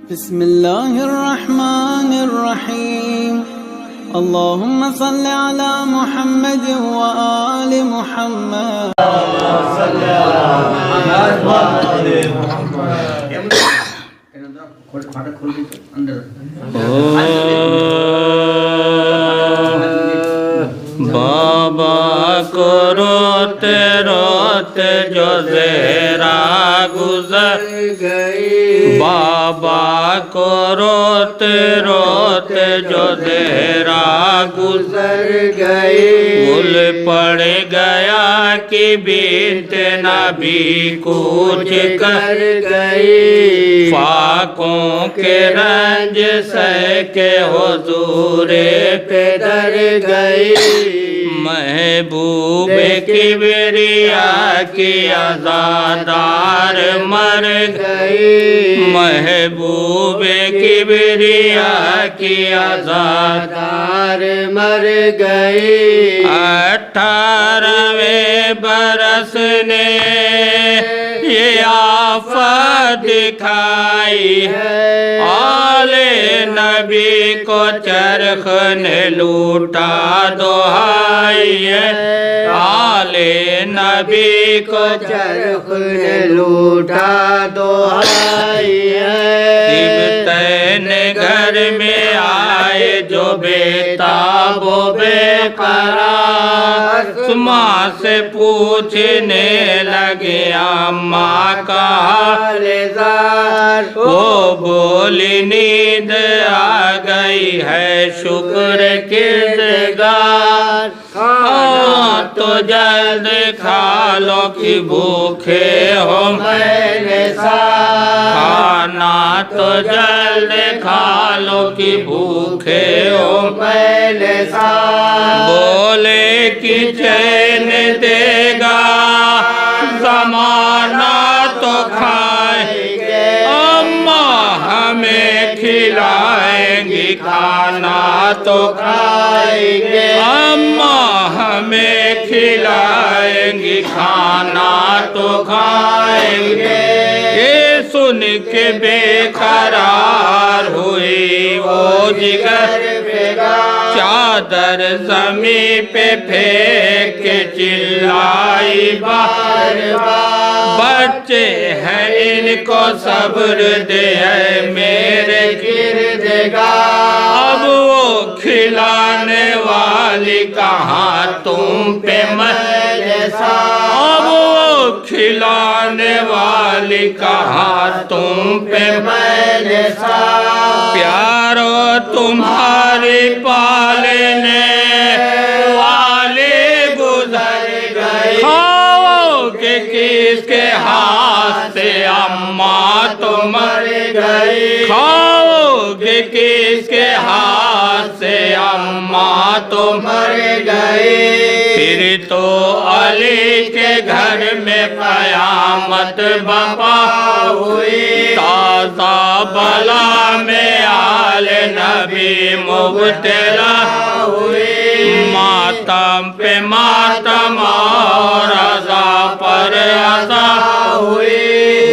بسم الله الرحمن الرحيم اللهم صل على محمد وآل محمد بابا کو روتے روتے جو زہرا گزر گئی بابا کو روتے روتے جو زہرا گزر گئی گل پڑ گیا کہ بیت نبی کچھ کر گئی فاقوں کے رنج سہ کے حضور پہ در گئی محبوب کبریا کی عزادار مر گئی محبوب کبریا کی عزادار مر گئی 18ویں برس نے یہ آفت دکھائی ہے آل نبی کو چرخ نے لوٹا دہائی ہے آل نبی کو چرخ نے لوٹا دہائی ہے سبتین گھر میں آئے جو بے تاب و بے قرار ماں سے پوچھنے لگے اماں کا حال زار وہ بولی نیند آ گئی ہے شکر کردگار ہاں تو جلد کھا لو کہ بھوکے ہو میں نے ساتھ کھانا تو جلد کھا لو کہ بھوکے ہو میں نے ساتھ بولے کہ چین دے گا زمانہ تو کھائیں گے اماں ہمیں کھلائیں گی کھانا تو کھائیں گے اماں ہمیں کھلائیں گی کھانا تو کھائیں گے یہ سن کے بے قرار ہوئی وہ جگر چادر زمین پہ پھینک کے چلائی بار بار بچے ہیں ان کو صبر دے اے میرے کردگار اب وہ کھلانے والی کہاں تم پہ اب وہ کھلانے والی کہاں تم پہ پیارو تمہاری پالنے والے گزر گئے کھاؤ کہ کس کے ہاتھ سے اماں تو مر گئی کھاؤ کہ کس کے ہاتھ سے اماں تو مر گئی پھر تو علی کے گھر میں قیامت برپا ہوئی تازہ بلا میں آل نبی مبتلا ہوئی ماتم پہ ماتم اور عزا پر عزا ہوئی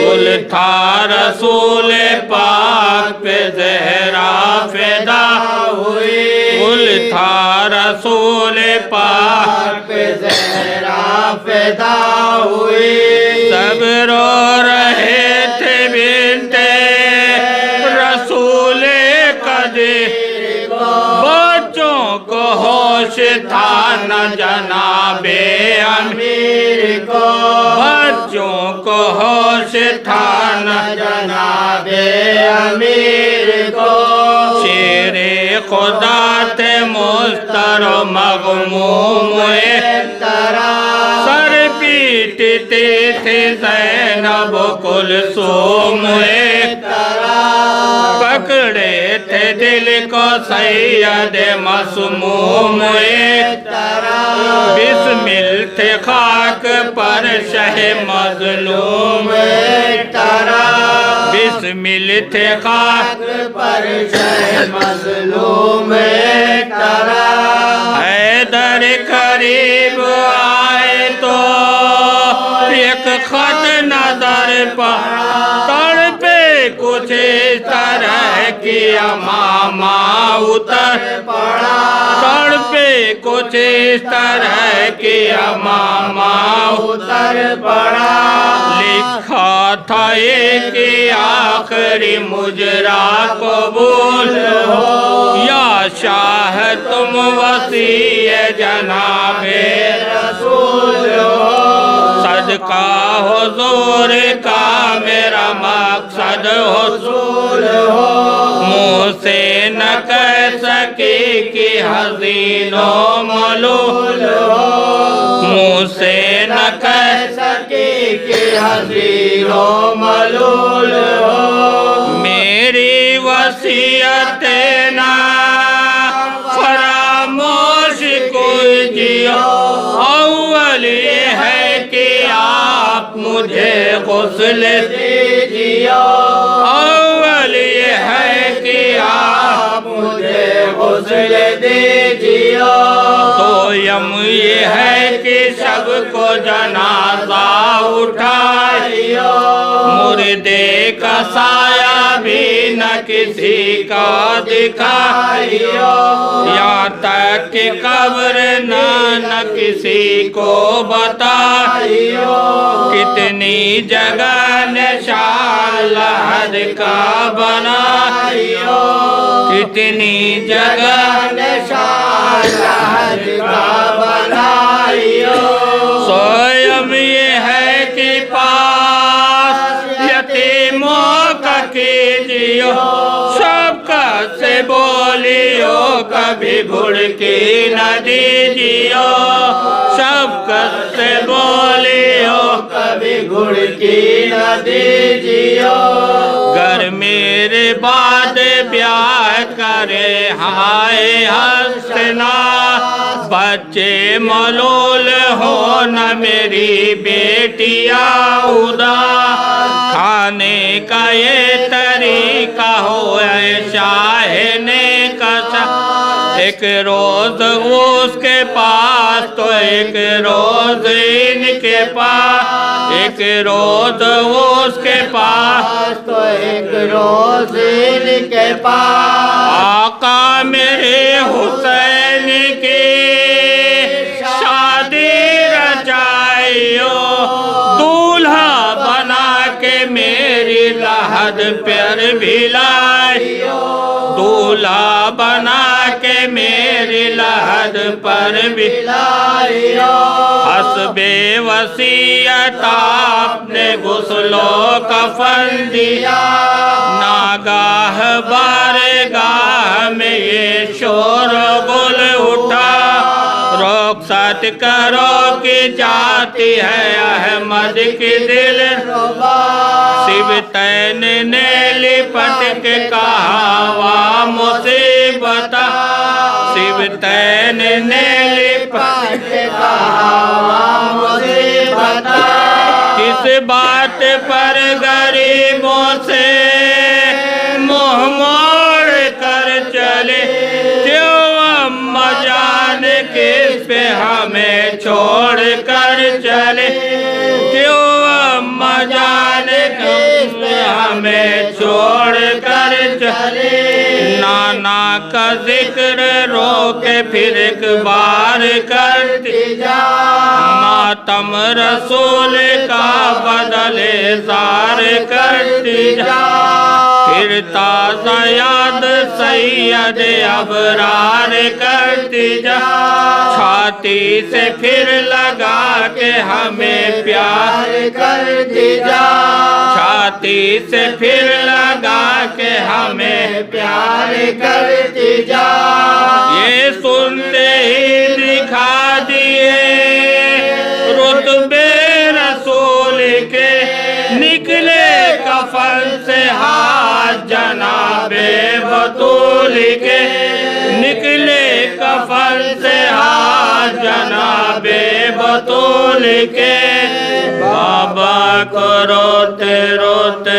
گل تھا رسول پاک پہ زہرا فدا ہوئی گل تھا رسول پاک پہ زہرا فدا ہوئی سب رو رہے تھے بنت رسول قدیر بچوں کو ہوش تھا نہ جناب امیر کو بچوں کو ہوش تھا نہ جناب امیر کو شیر خدا تھے مستر و مغموم سر پیٹتے تھے زینب کلثوم پکڑے تھے دل کو سید مسموم بسمل تھے خاک پر شہ مظلوم بسمل تھے خاک پر شہ مظلوم حیدر قریب آئے تو ایک خط نظر پر تڑپے کچھ طرح کیا ماما اتر پڑا سر پہ کچھ اس طرح کیا ماما اتر پڑا لکھا تھا ایک آخری مجرا قبول ہو یا شاہ تم وسیع جناب رسول ہو صدقہ حضور کا میرا مقصد حصول ہو منہ سے نہ کہہ سکی کہ حزین و ملول ہو منہ سے نہ کہہ سکی کہ حزین و ملول ہو میری وصیت نہ فراموش کیجیے اول یہ ہے کہ آپ مجھے غسل دیجیے اول یہ ہے کہ آپ مجھے غسل دیجیے دویم یہ ہے کہ سب کو جنازہ اٹھائیے مردے کا سایہ بھی نہ کسی کا دکھائیے یہاں تک کہ قبر نہ کسی کو بتائیے کتنی جگہ نشان لحد کا بنائیے کتنی جگہ نشان لحد کا بنائیے سویم یہ ہے کہ پاس یتیموں کا کیجیے سب کا سے بولیو کبھی بھڑکی نہ دیجیے سب کا سے بولیو کبھی گھڑکی نہ دیجیے گر میرے بعد بیاہ کرے ہائے حسنا بچے ملول ہو نہ میری بیٹیاں ادا کھانے کا یہ طریقہ ہو اے شاہ نیک ایک روز اس کے پاس تو ایک روز ان کے پاس ایک روز اس کے پاس تو ایک روز ان کے پاس آقا میرے حسین کی شادی رچائیو دولہا بنا کے میری لحد پر بھی لائیو دولہا بنا کے میری لحد پر بھی لائیو حسب وصیت آپ نے غسل و کفن دیا ناگاہ بارگاہ میں یہ شور گل اٹھا رخصت کرو کہ جاتی ہے احمد کی دل ربا سبتین نے لپٹ کے کہا وا مصیبت سبتین نے لپٹ کے کہا وا مصیبت کس بات پر غریبوں سے منہ موڑ کر چلے کیوں اماں جان کس پہ ہمیں چھوڑ کر چلے کیوں اماں جان کس پہ ہمیں چھوڑ کر چلے نانا کا ذکر رو کے پھر ایک بار کرتی جا ماتم رسول کا بدل زار کرتی جا پھر تازہ یاد سید ابرار کرتی جا چھاتی سے پھر لگا کے ہمیں پیار کرتی جا چھاتی سے پھر لگا کے ہمیں پیار کرتی جا یہ سنتے ہی دکھا دیے رتبے رسول کے نکلے کفن سے ہاتھ جناب بطول کے نکلے کفن سے ہاتھ جناب بطول کے بابا کو روتے روتے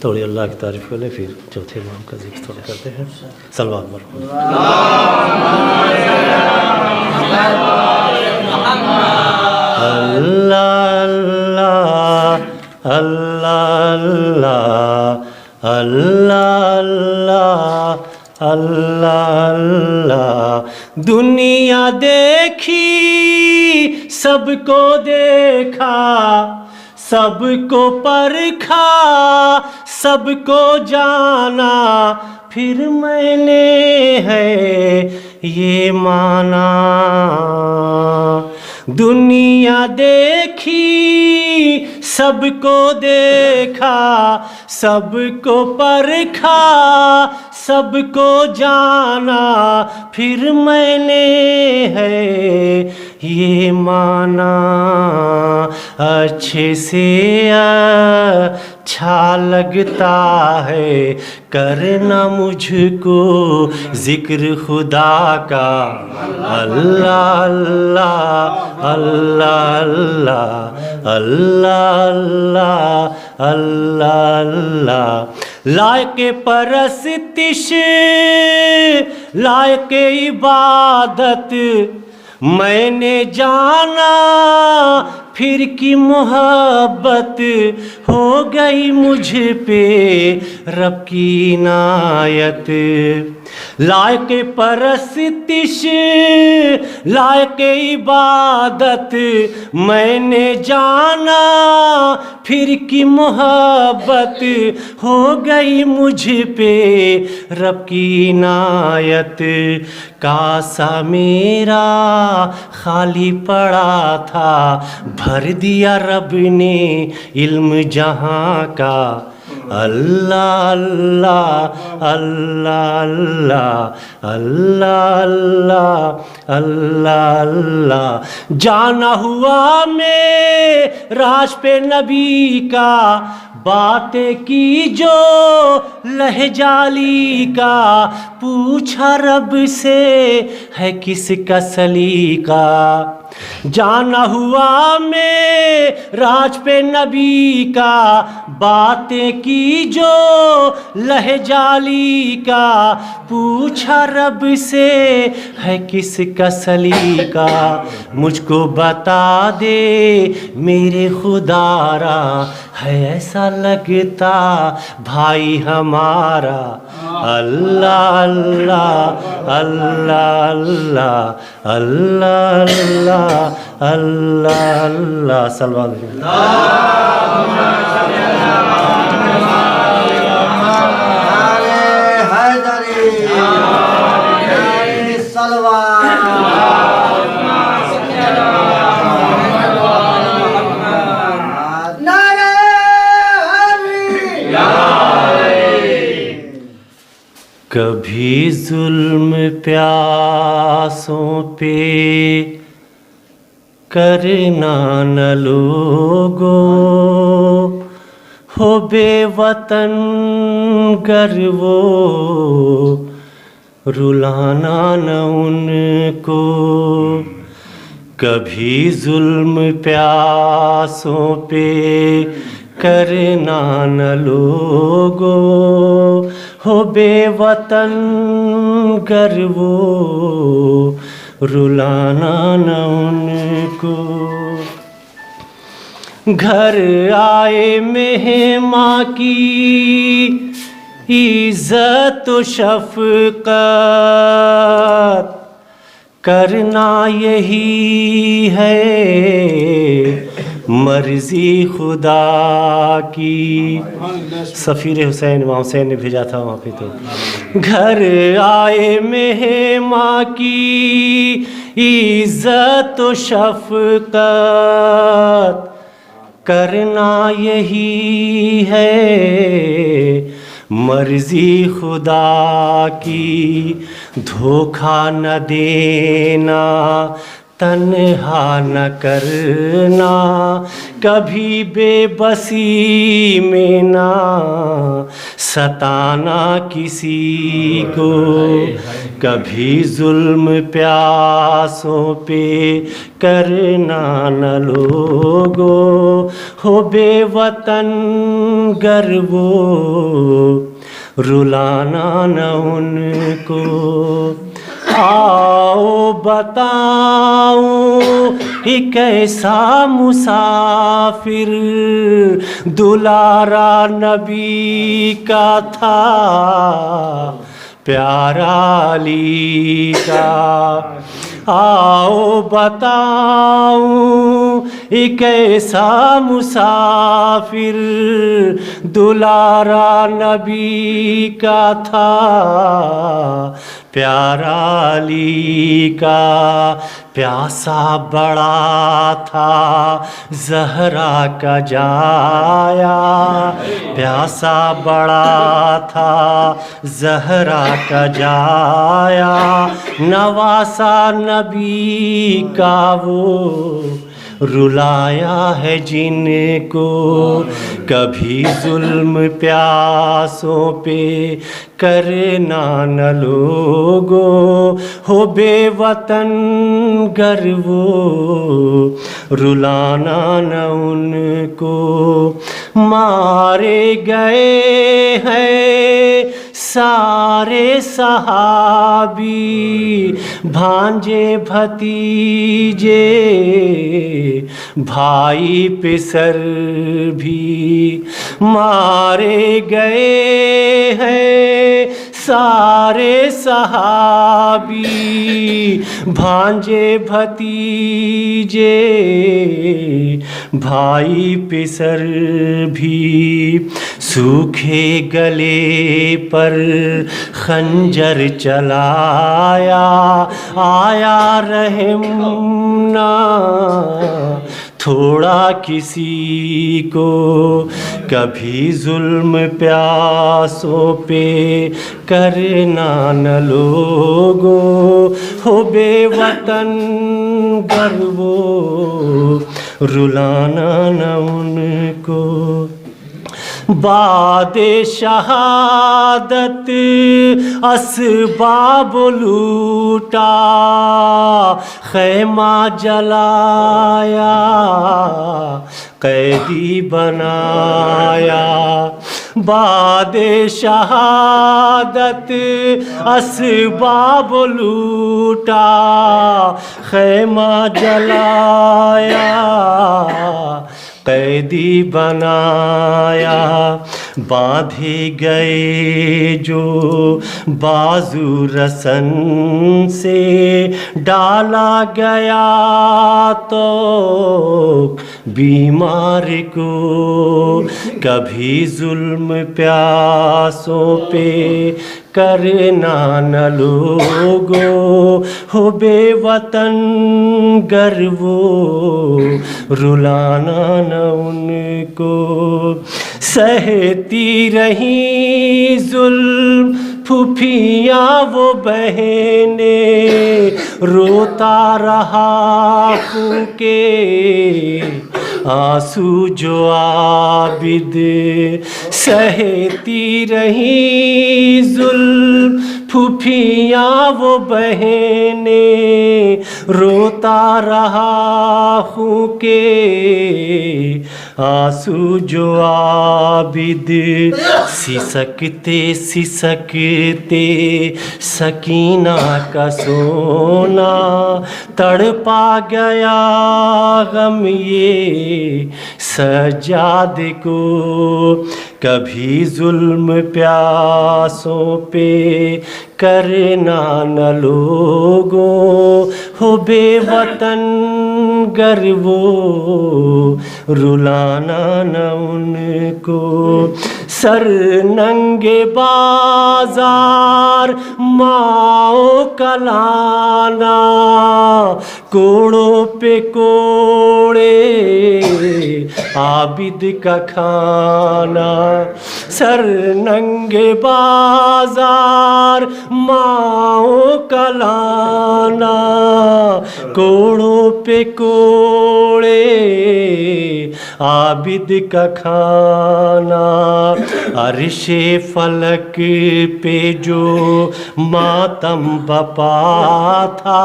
تھوڑی اللہ کی تعریف کر لیں، پھر چوتھے امام کا ذکر تھوڑا کرتے ہیں. صلوات مرحوم. اللہ اللہ اللہ اللہ اللہ. دنیا دیکھی سب کو دیکھا، سب کو پرکھا، سب کو جانا، پھر میں نے ہے یہ مانا. دنیا دیکھی سب کو دیکھا، سب کو پرکھا، سب کو جانا، پھر میں نے ہے یہ مانا. اچھے سے اچھا لگتا ہے کرنا مجھ کو ذکر خدا کا. اللہ اللہ اللہ اللہ اللہ اللہ اللہ. لائق پرستش لائق عبادت میں نے جانا، پھر کی محبت ہو گئی مجھ پہ رب کی عنایت. لائق پرستش لائق عبادت میں نے جانا، پھر کی محبت ہو گئی مجھ پہ رب کی عنایت. کاسا میرا خالی پڑا تھا، بھر دیا رب نے علم جہاں کا. اللہ اللہ اللہ اللہ اللہ اللہ اللہ. جانا ہوا معراج پہ نبی کا، باتیں کی جو لہجالی کا، پوچھا رب سے ہے کس کا سلیقہ. جانا ہوا معراج پہ نبی کا، باتیں کی جو لہجالی کا، پوچھا رب سے ہے کس کا سلیقہ. مجھ کو بتا دے میرے خدا را، ہے ایسا لگتا بھائی ہمارا. اللہ اللہ اللہ اللہ اللہ اللہ اللہ اللہ. صلوات کبھی ظلم پیاسوں پہ کرنا نہ لوگو، ہو بے وطن گر وہ رلانا نہ ان کو. کبھی ظلم پیاسوں پہ کرنا نہ لوگو، ہو بے وطن گر وہ رلانا نہ ان کو. گھر آئے مہماں کی عزت و شفقت، کرنا یہی ہے مرضی خدا کی. سفیر حسین امام حسین نے بھیجا تھا وہاں پہ. تو گھر آئے مہماں کی عزت و شفقت، کرنا یہی ہے مرضی خدا کی. دھوکہ نہ دینا تنہا نہ کرنا، کبھی بے بسی میں نہ ستانا کسی کو، کبھی ظلم پیاسوں پہ کرنا نہ لوگو، ہو بے وطن گر وہ رلانا نہ ان کو۔ آؤ بتاؤں ایک ایسا مسافر دلارا نبی کا تھا، پیارا علی کا۔ آؤ بتاؤں ایک ایسا مسافر دلارا نبی کا تھا، پیارا علی کا۔ پیاسا بڑا تھا زہرا کا جایا، پیاسا بڑا تھا زہرا کا جایا، نواسا نبی کا وہ رلایا ہے جن کو، کبھی ظلم پیاسوں پہ کرنا نہ لوگو، ہو بے وطن گر وہ رلانا نہ ان کو۔ مارے گئے ہیں سارے صحابی، بھانجے بھتیجے بھائی پسر بھی، مارے گئے ہیں سارے صحابی، بھانجے بھتیجے بھائی پسر بھی، سوکھے گلے پر خنجر چلایا، آیا رحم نہ تھوڑا کسی کو، کبھی ظلم پیاسوں پہ کرنا نہ لوگو، ہو بے وطن گر وہ رلانا نہ ان کو۔ بعد شہادت اسباب لوٹا، خیمہ جلایا قیدی بنایا، بعد شہادت اسباب لوٹا، خیمہ جلایا قیدی بنایا، باندھے گئے جو بازو رسن سے، ڈالا گیا تو بیمار کو، کبھی ظلم پیاسوں پہ کرنا نہ لوگو، ہو بے وطن گر وہ رلانا نہ ان کو۔ سہتی رہیں ظلم پھوپھیاں وہ بہنیں، روتا رہا پھوکے آنسو جو عابد، سہتی رہیں ظلم پھوپھیاں وہ بہنیں، روتا رہا ہوں کہ آنسو جو عابد، سسکتے سسکتے سکینہ کا سونا، تڑپا گیا غم یہ سجاد کو، کبھی ظلم پیاسوں پہ کرنا نہ لوگو، ہو بے وطن گر وہ رلانا نہ ان کو۔ سر ننگے بازار ماؤں کا لانا، کوڑوں پہ کوڑے عابد کا کھانا، سر ننگے بازار ماؤں کا لانا، کوڑوں پہ کوڑے عابد کا کھانا، عرش فلک پہ جو ماتم بپا تھا،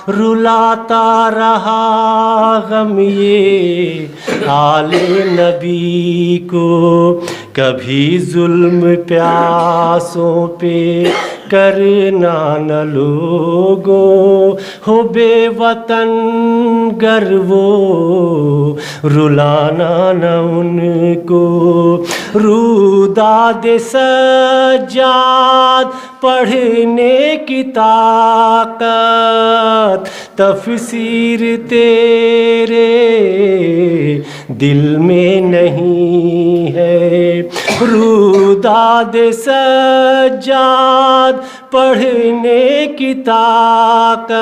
رلاتا رہا غم یہ آل نبی کو، کبھی ظلم پیاسوں پہ کرنا نہ لوگوں، ہو بے وطن گر وہ رلانا نہ ان کو، روداد سجاد پڑھنے کی طاقت تفسیر تیرے دل میں نہیں ہے، روداد سجاد پڑھنے کی طاقت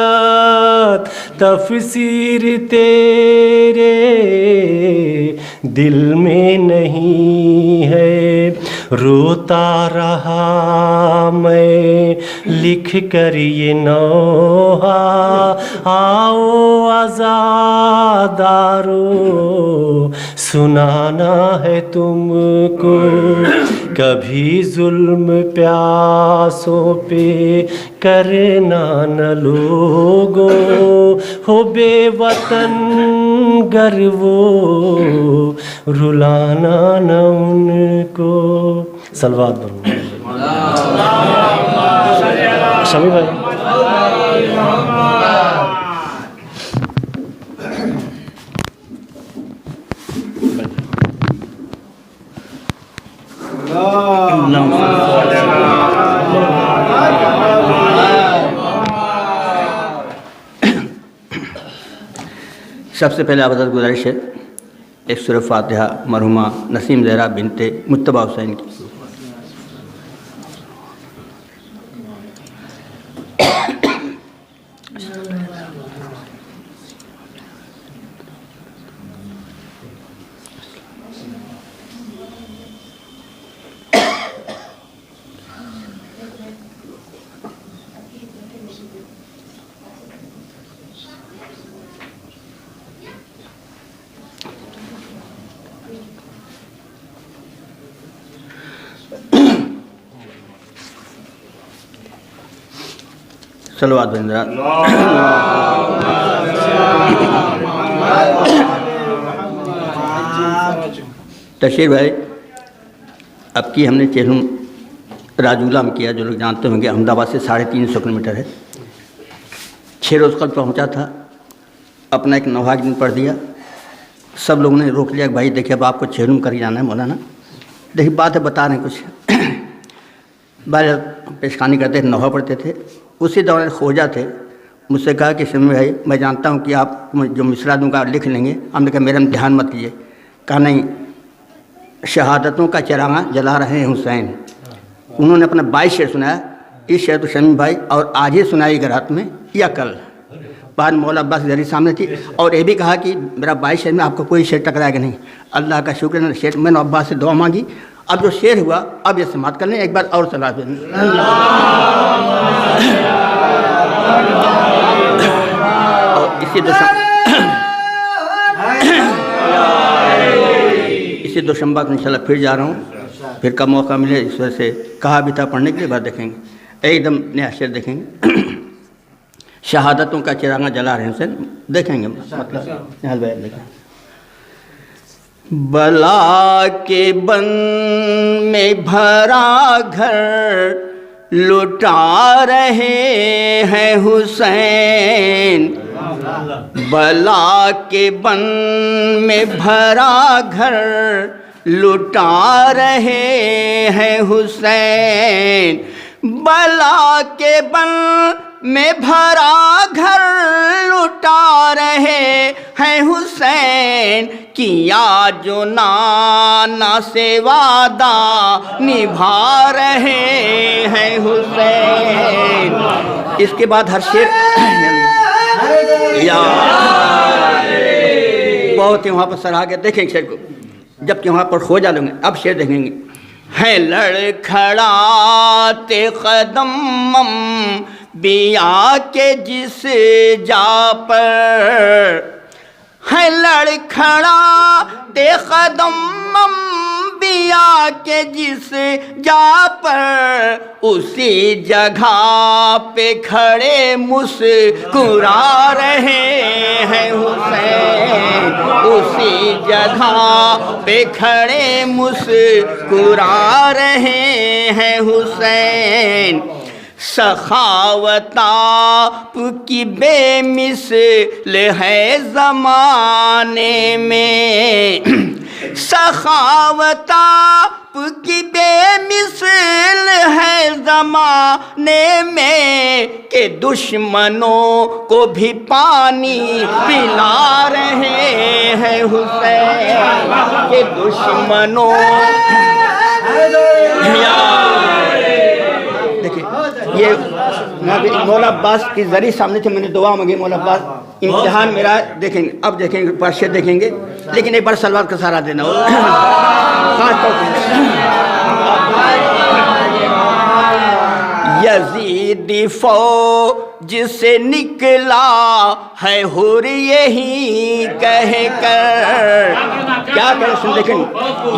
تفسیر تیرے دل میں نہیں ہے، روتا رہا میں لکھ کر یہ نوحہ، آؤ عزادارو سنانا ہے تم کو، کبھی ظلم پیاسوں پہ کرنا نہ لوگوں، ہو بے وطن گر وہ رلانا نہ ان کو۔ صلوات بنو شمی بھائی۔ سب سے پہلے آپ حضرت گزارش ہے ایک سورہ فاتحہ مرحومہ نسیم زہرا بنت مجتبیٰ حسین کی۔ صلوات بندرا۔ تشیر بھائی، اب کی ہم نے چہلم راجولہ میں کیا، جو لوگ جانتے ہوں گے احمد آباد سے 350 کلومیٹر ہے۔ 6 روز قبل پہنچا تھا، اپنا ایک نوحہ دن پڑھ دیا، سب لوگوں نے روک لیا کہ بھائی دیکھیے اب آپ کو چہلم کر جانا ہے مولانا، دیکھیے بات ہے بتا رہے ہیں کچھ۔ بار پیشخانی کرتے تھے، نوحہ پڑھتے تھے، اسی دوران خوجہ تھے، مجھ سے کہا کہ شمی بھائی میں جانتا ہوں کہ آپ جو مصرع دوں گا لکھ لیں گے، ہم نے کہا میرا امتحان مت کیجیے۔ کہا نہیں، شہادتوں کا چراغاں جلا رہے ہیں حسین۔ انہوں نے اپنا 22 شعر سنایا، اس شعر تو شمی بھائی اور آج ہی سنائی گا رات میں یا کل، بعد مولا عباس ذری سامنے تھی، اور یہ بھی کہا کہ میرا 22 شعر میں آپ کو کوئی شعر ٹکرائے گا نہیں۔ اللہ کا شکر ہے، شعر میں نے عباس سے دعا مانگی، اب جو شعر ہوا اب یہ سماعت کر لیں ایک بار اور صلاح دیں۔ اور اسی دوشنبہ کو انشاءاللہ پھر جا رہا ہوں، پھر کا موقع ملے، اس وجہ سے کہا بھی تھا پڑھنے کے لیے، بعد دیکھیں گے ایک دم نیا شعر دیکھیں گے۔ شہادتوں کا چراغاں جلا رہے ہیں حسین، دیکھیں گے مطلب دیکھیں۔ بلا کے بن میں بھرا گھر لٹا رہے ہیں حسین، بلا کے بن میں بھرا گھر لٹا رہے ہیں حسین، بلا کے بن میں بھرا گھر لٹا رہے ہیں حسین، کیا جو نانا سے وعدہ نبھا رہے ہیں حسین۔ اس کے بعد ہر شعر بہت ہی وہاں پر سراہ کے دیکھیں شعر کو، جبکہ وہاں پر خو جا لیں گے. اب شعر دیکھیں گے. ہے لڑکھڑاتے قدم انبیاء کے جس جا پر، ہے لڑکھڑاتے قدم انبیاء کے جس جا پر، اسی جگہ پہ کھڑے مسکرا رہے ہیں حسین، اسی جگہ پہ کھڑے مسکرا رہے ہیں حسین. سخاوت آپ کی بے مثل ہے زمانے میں، سخاوت آپ کی بے مثل ہے زمانے میں، کہ دشمنوں کو بھی پانی پلا رہے ہیں حسین، کہ دشمنوں دیکھیں یہ مولا عباس کی ذریعے سامنے تھے، میں نے دعا مانگی مولا عباس امتحان میرا دیکھیں گے. اب دیکھیں گے پارشے دیکھیں گے، لیکن ایک بار سلوات کا سہارا دینا ہو خاص طور پر. یزیدی فوج سے نکلا ہے حر یہی کہہ کر، کیا کہہ سن دیکھیں.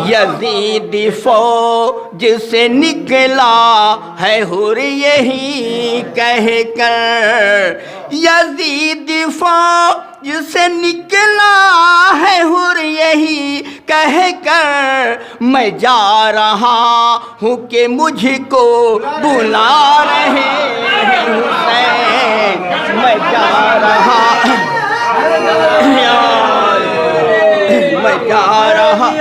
یزیدی فوج سے نکلا ہے حر یہی کہہ کر، یزیدی فوج سے نکلا ہے حر یہی کہہ کر، میں جا رہا ہوں کہ مجھ کو بلا رہے ہیں حسین، میں جا رہا میں جا رہا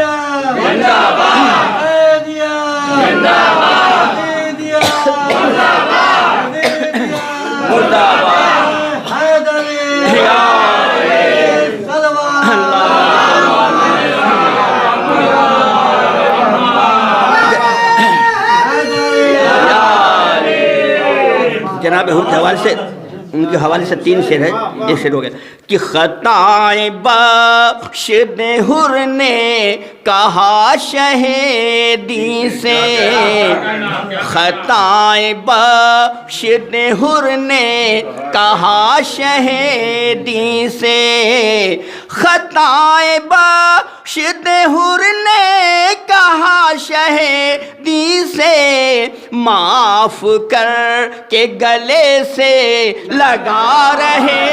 جناب حر کے حوالے سے، ان کے حوالے سے 3 شعر ہے. ایک شعر ہو گیا کہ خطائیں بخش دے حر نے کہا شہیدی سے، خطائیں بخش دے حر نے کہا شہیدی سے، خطائیں بخش دے حر نے کہا شہیدی سے، معاف کر کے گلے سے لگا رہے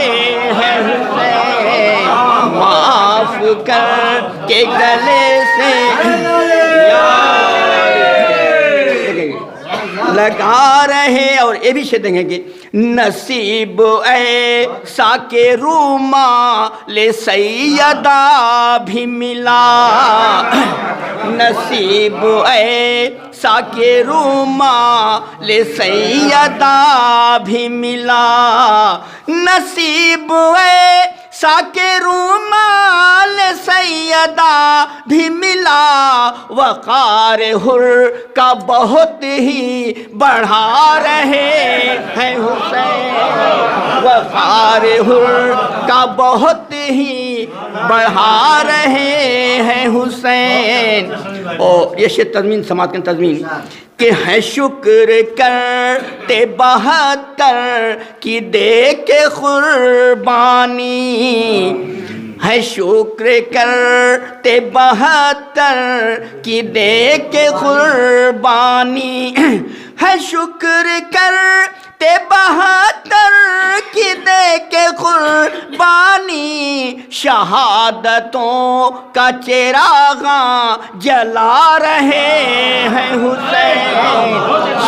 ہیں حسین، معاف کر کے گلے سے لگا رہے. اور یہ بھی شعر دیں گے. نصیب ایسا کہ رومال سیدہ بھی ملا، نصیب ایسا کہ رومال سیدہ بھی ملا، نصیب ایسا کہ رومال سیدہ بھی ملا، وقار حر کا بہت ہی بڑھا رہے ہیں حسین، وقار حر کا بہت ہی بڑھا رہے ہیں حسین. اور یہ شعر تضمین سماعت کی تضمین کہ ہے شکر کرتے 72 کی دے کے قربانی، ہے شکر کرتے 72 کی دے کے قربانی، ہے شکر کرتے 72 کی دے کے قربانی، شہادتوں کا چراغاں جلا رہے ہیں حسین،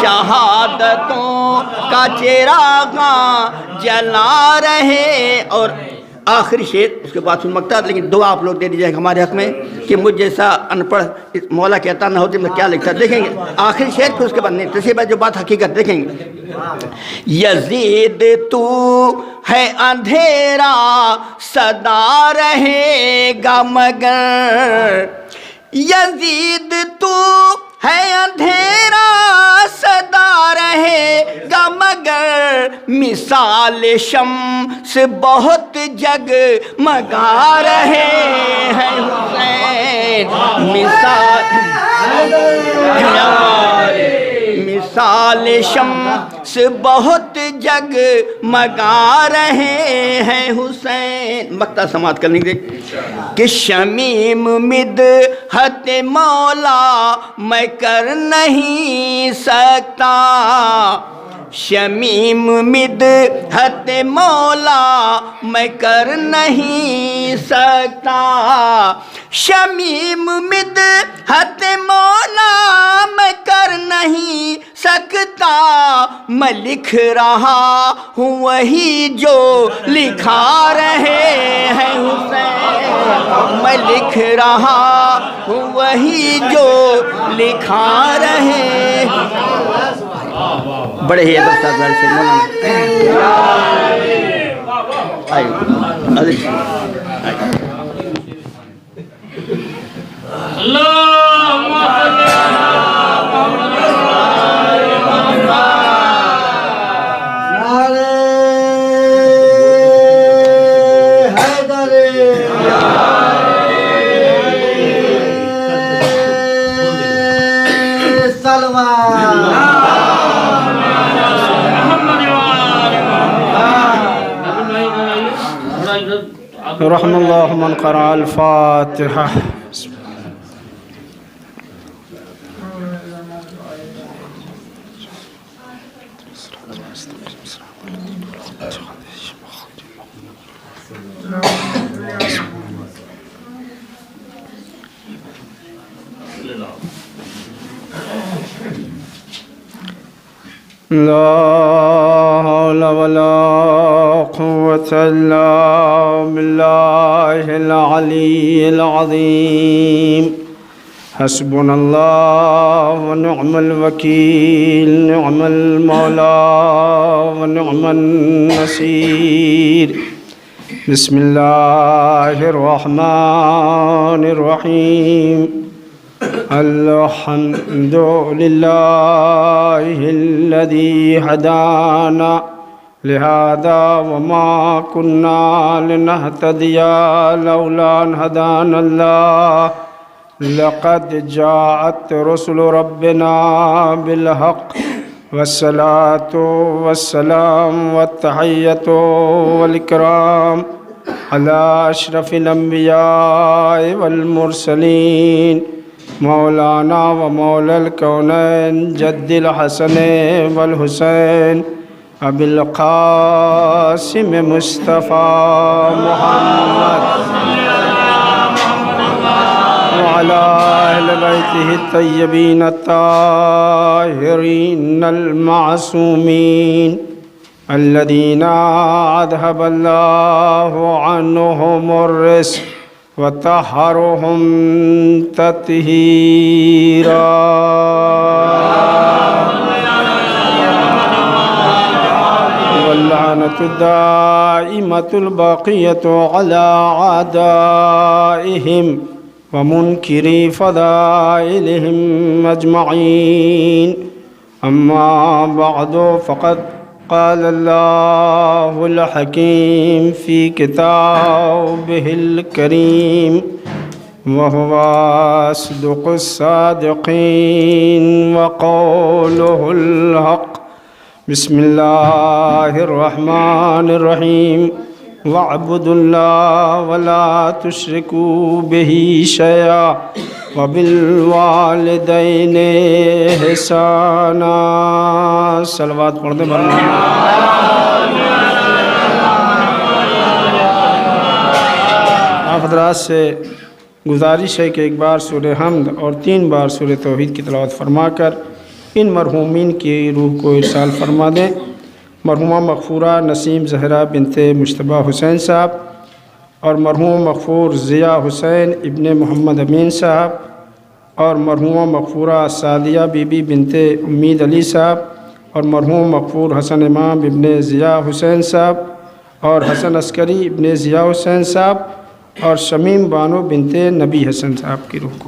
شہادتوں کا چراغاں جلا رہے. اور آخری شعر اس کے بعد سن مقطع، لیکن دعا آپ لوگ دے دیجیے ہمارے حق میں کہ مجھ جیسا ان پڑھ مولا کہتا نہ ہوتے میں کیا لکھتا. دیکھیں گے آخری شعر پھر اس کے بعد نہیں تیسری بات جو بات حقیقت دیکھیں گے. یزید تو ہے اندھیرا صدا رہے گا مگر، یزید تو ہے اندھیرا صدا رہے گا مگر، مثال شمس بہت جگمگا رہے ہیں حسین، مثال شمس بہت جگمگا رہے ہیں حسین۔ مقطع سماعت کرنے کے کہ شمیم مدحت مولا میں کر نہیں سکتا، شمیم مدحت مولا میں کر نہیں سکتا، شمیم مدحت مولا میں کر نہیں سکتا، میں لکھ رہا ہوں وہی جو لکھا رہے ہیں حسین، میں لکھ رہا ہوں وہی جو لکھا رہے۔ بڑے ہی ادب صاحب سے رحم اللہ من قرأ الفاتحہ۔ لا حول ولا قوة إلا بالله العلي العظيم، حسبنا الله ونعم الوكيل، نعم المولى ونعم النصير۔ بسم الله الرحمن الرحيم، الحمد لله الذي هدانا لهذا وما كنا لنهتدي لولا أن هدانا الله، لقد جاءت رسل ربنا بالحق، والصلاة والسلام والتحية والإكرام على أشرف الأنبياء والمرسلين، مولانا ومولا الكونين جد الحسن والحسين أبي القاسم مصطفى محمد وعلى أهل بيته الطيبين الطاهرين المعصومين الذين أذهب الله عنهم الرجس وطهرهم تطهيرا۔ واللعنة الدائمة الباقية على أعدائهم ومنكري فضائلهم أجمعين، أما بعد فقد قال الله الحكيم في كتابه الكريم، وهو أصدق الصادقين وقوله الحق۔ بسم الله الرحمن الرحيم، واعبدوا الله ولا تشركوا به شيئا وبالوالدين إحسانا۔ صلوات پڑھتے بھرنا۔ آپ حضرات سے گزارش ہے کہ ایک بار سورہ حمد اور 3 بار سورہ توحید کی تلاوت فرما کر ان مرحومین کی روح کو ارسال فرما دیں۔ مرحومہ مغفورہ نسیم زہرا بنت مجتبیٰ حسین صاحب اور مرحوم مغفور ضیاء حسین ابن محمد امین صاحب اور مرحومہ مغفورہ سعدیہ بی بی بنت امید علی صاحب اور مرحوم مغفور حسن امام ابن ضیاء حسین صاحب اور حسن عسکری ابن ضیاء حسین صاحب اور شمیم بانو بنت نبی حسن صاحب کی روح کو۔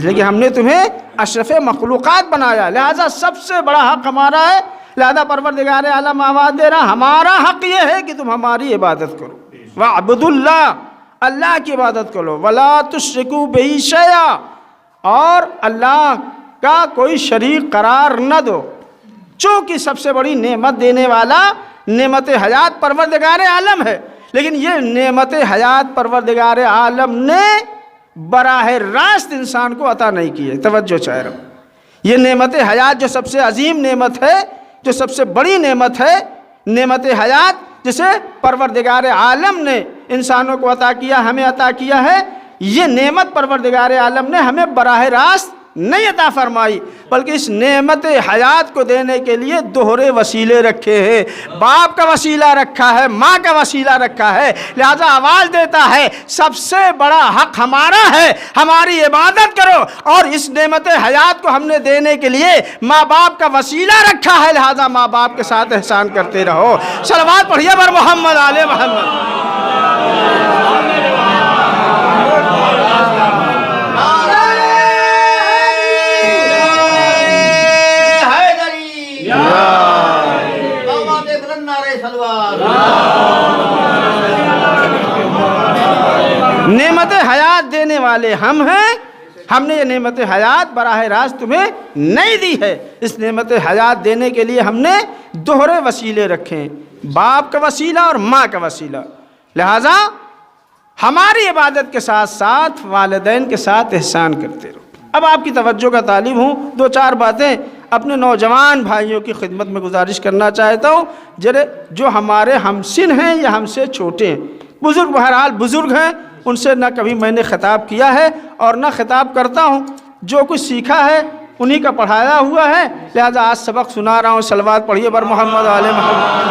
اس لیے کہ ہم نے تمہیں اشرف مخلوقات بنایا، لہذا سب سے بڑا حق ہمارا ہے، لہذا پروردگار عالم آواز دے رہا ہمارا حق یہ ہے کہ تم ہماری عبادت کرو، وَاعْبُدُوا اللَّهَ، اللہ کی عبادت کرو، وَلَا تُشْرِكُوا بِهِ شَيْئًا، اور اللہ کا کوئی شریک قرار نہ دو، چونکہ سب سے بڑی نعمت دینے والا نعمت حیات پروردگار عالم ہے، لیکن یہ نعمت حیات پروردگار عالم نے براہ راست انسان کو عطا نہیں کی ہے۔ توجہ چاہ رہا ہوں، یہ نعمت حیات جو سب سے عظیم نعمت ہے، جو سب سے بڑی نعمت ہے، نعمت حیات جسے پروردگار عالم نے انسانوں کو عطا کیا، ہمیں عطا کیا ہے، یہ نعمت پروردگار عالم نے ہمیں براہ راست نہیں عطا فرمائی، بلکہ اس نعمت حیات کو دینے کے لیے دوہرے وسیلے رکھے ہیں، باپ کا وسیلہ رکھا ہے، ماں کا وسیلہ رکھا ہے، لہذا آواز دیتا ہے سب سے بڑا حق ہمارا ہے، ہماری عبادت کرو، اور اس نعمت حیات کو ہم نے دینے کے لیے ماں باپ کا وسیلہ رکھا ہے، لہذا ماں باپ کے ساتھ احسان کرتے رہو۔ صلوات پڑھیے بر محمد آل محمد۔ نعمت حیات دینے والے ہم ہیں، ہم نے یہ نعمت حیات براہ راست تمہیں نہیں دی ہے، اس نعمت حیات دینے کے لیے ہم نے دوہرے وسیلے رکھے ہیں، باپ کا وسیلہ اور ماں کا وسیلہ، لہذا ہماری عبادت کے ساتھ ساتھ والدین کے ساتھ احسان کرتے رہو۔ اب آپ کی توجہ کا طالب ہوں، دو چار باتیں اپنے نوجوان بھائیوں کی خدمت میں گزارش کرنا چاہتا ہوں، جو ہمارے ہمسن ہیں یا ہم سے چھوٹے ہیں، بزرگ بہرحال بزرگ ہیں، ان سے نہ کبھی میں نے خطاب کیا ہے اور نہ خطاب کرتا ہوں، جو کچھ سیکھا ہے انہی کا پڑھایا ہوا ہے، لہذا آج سبق سنا رہا ہوں۔ صلوات پڑھیے بر محمد آل محمد۔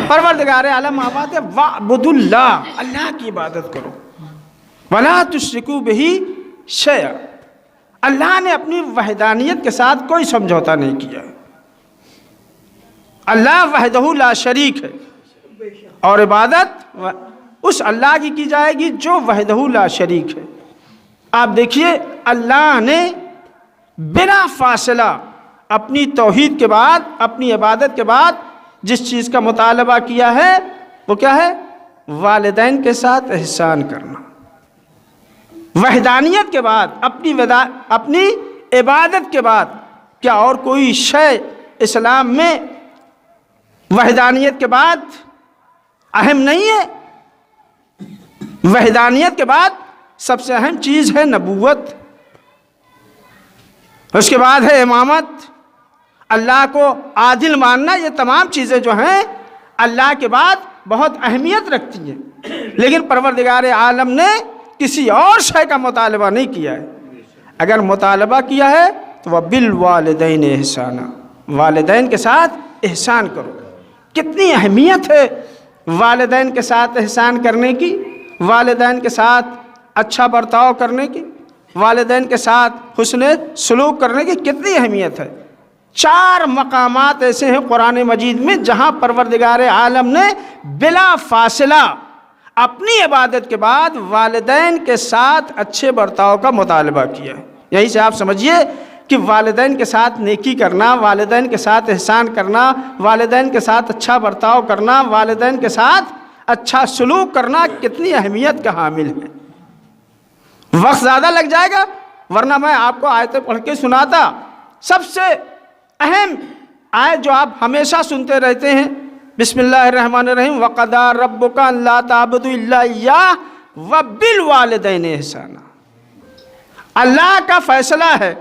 پروردگار عالم آباد ہے، وَاعْبُدُوا اللَّهَ، اللہ کی عبادت کرو، وَلَا تُشْرِكُوا بِهِ شَيْئًا، اللہ نے اپنی وحدانیت کے ساتھ کوئی سمجھوتا نہیں کیا، اللہ وحدہ لا شریک ہے، اور عبادت اس اللہ کی جائے گی جو وحدہ لا شریک ہے۔ آپ دیکھیے اللہ نے بلا فاصلہ اپنی توحید کے بعد، اپنی عبادت کے بعد جس چیز کا مطالبہ کیا ہے وہ کیا ہے؟ والدین کے ساتھ احسان کرنا۔ وحدانیت کے بعد، اپنی عبادت کے بعد کیا اور کوئی شے اسلام میں وحدانیت کے بعد اہم نہیں ہے؟ وحدانیت کے بعد سب سے اہم چیز ہے نبوت، اس کے بعد ہے امامت، اللہ کو عادل ماننا، یہ تمام چیزیں جو ہیں اللہ کے بعد بہت اہمیت رکھتی ہیں، لیکن پروردگار عالم نے کسی اور شے کا مطالبہ نہیں کیا ہے۔ اگر مطالبہ کیا ہے تو وَبِالْوَالِدَيْنِ احسانا، والدین کے ساتھ احسان کرو۔ کتنی اہمیت ہے والدین کے ساتھ احسان کرنے کی، والدین کے ساتھ اچھا برتاؤ کرنے کی، والدین کے ساتھ حسن سلوک کرنے کی کتنی اہمیت ہے۔ 4 مقامات ایسے ہیں قرآن مجید میں جہاں پروردگار عالم نے بلا فاصلہ اپنی عبادت کے بعد والدین کے ساتھ اچھے برتاؤ کا مطالبہ کیا ہے۔ یہی سے آپ سمجھیے کہ والدین کے ساتھ نیکی کرنا، والدین کے ساتھ احسان کرنا، والدین کے ساتھ اچھا برتاؤ کرنا، والدین کے ساتھ اچھا سلوک کرنا کتنی اہمیت کا حامل ہے۔ وقت زیادہ لگ جائے گا، ورنہ میں آپ کو آیتیں پڑھ کے سناتا۔ سب سے اہم آیت جو آپ ہمیشہ سنتے رہتے ہیں، بسم اللہ الرحمن الرحیم، وَقَضَىٰ رَبُّكَ أَلَّا تَعْبُدُوا إِلَّا إِيَّاهُ وَبِالْوَالِدَيْنِ احسانا، اللہ کا فیصلہ ہے،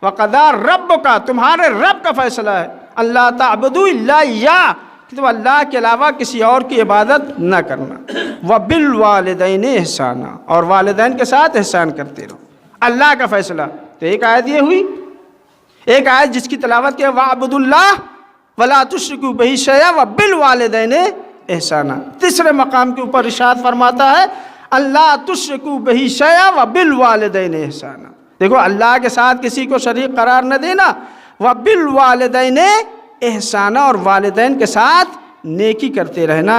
وَقَضَىٰ رَبُّكَ، تمہارے رب کا فیصلہ ہے، أَلَّا تَعْبُدُوا إِلَّا إِيَّاهُ، کہ تم اللہ کے علاوہ کسی اور کی عبادت نہ کرنا، وَبِالْوَالِدَيْنِ احسانا، اور والدین کے ساتھ احسان کرتے رہو۔ اللہ کا فیصلہ، تو ایک آیت یہ ہوئی، ایک آیت جس کی تلاوت کیا وَاعْبُدُوا اللَّهَ وَلَا تُشْرِكُوا بِهِ شَيْئًا وَبِالْوَالِدَيْنِ احسانا۔ تیسرے مقام کے اوپر ارشاد فرماتا ہے اللہ تُشْرِكُوا بِهِ شَيْئًا وَبِالْوَالِدَيْنِ احسانا۔ دیکھو اللہ کے ساتھ کسی کو شریک قرار نہ دینا، وَبِالْوَالِدَيْنِ احسانا، اور والدین کے ساتھ نیکی کرتے رہنا۔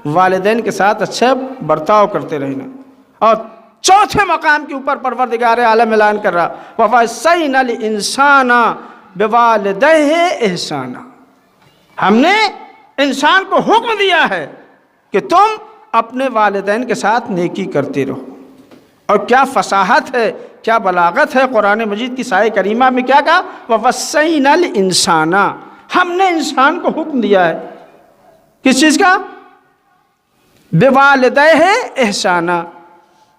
والدین کے ساتھ اچھا برتاؤ کرتے رہنا۔ اور چوتھے مقام کے اوپر پروردگار عالم اعلان کر رہا وَوَصَّيْنَا الْإِنسَانَ بِوَالِدَيْهِ إِحْسَانًا، ہم نے انسان کو حکم دیا ہے کہ تم اپنے والدین کے ساتھ نیکی کرتے رہو۔ اور کیا فصاحت ہے، کیا بلاغت ہے قرآن مجید کی سایہ کریمہ میں، کیا کہا وَوَصَّيْنَا الْإِنسَانَ، ہم نے انسان کو حکم دیا ہے کس چیز کا؟ بِوَالِدَيْهِ إِحْسَانًا،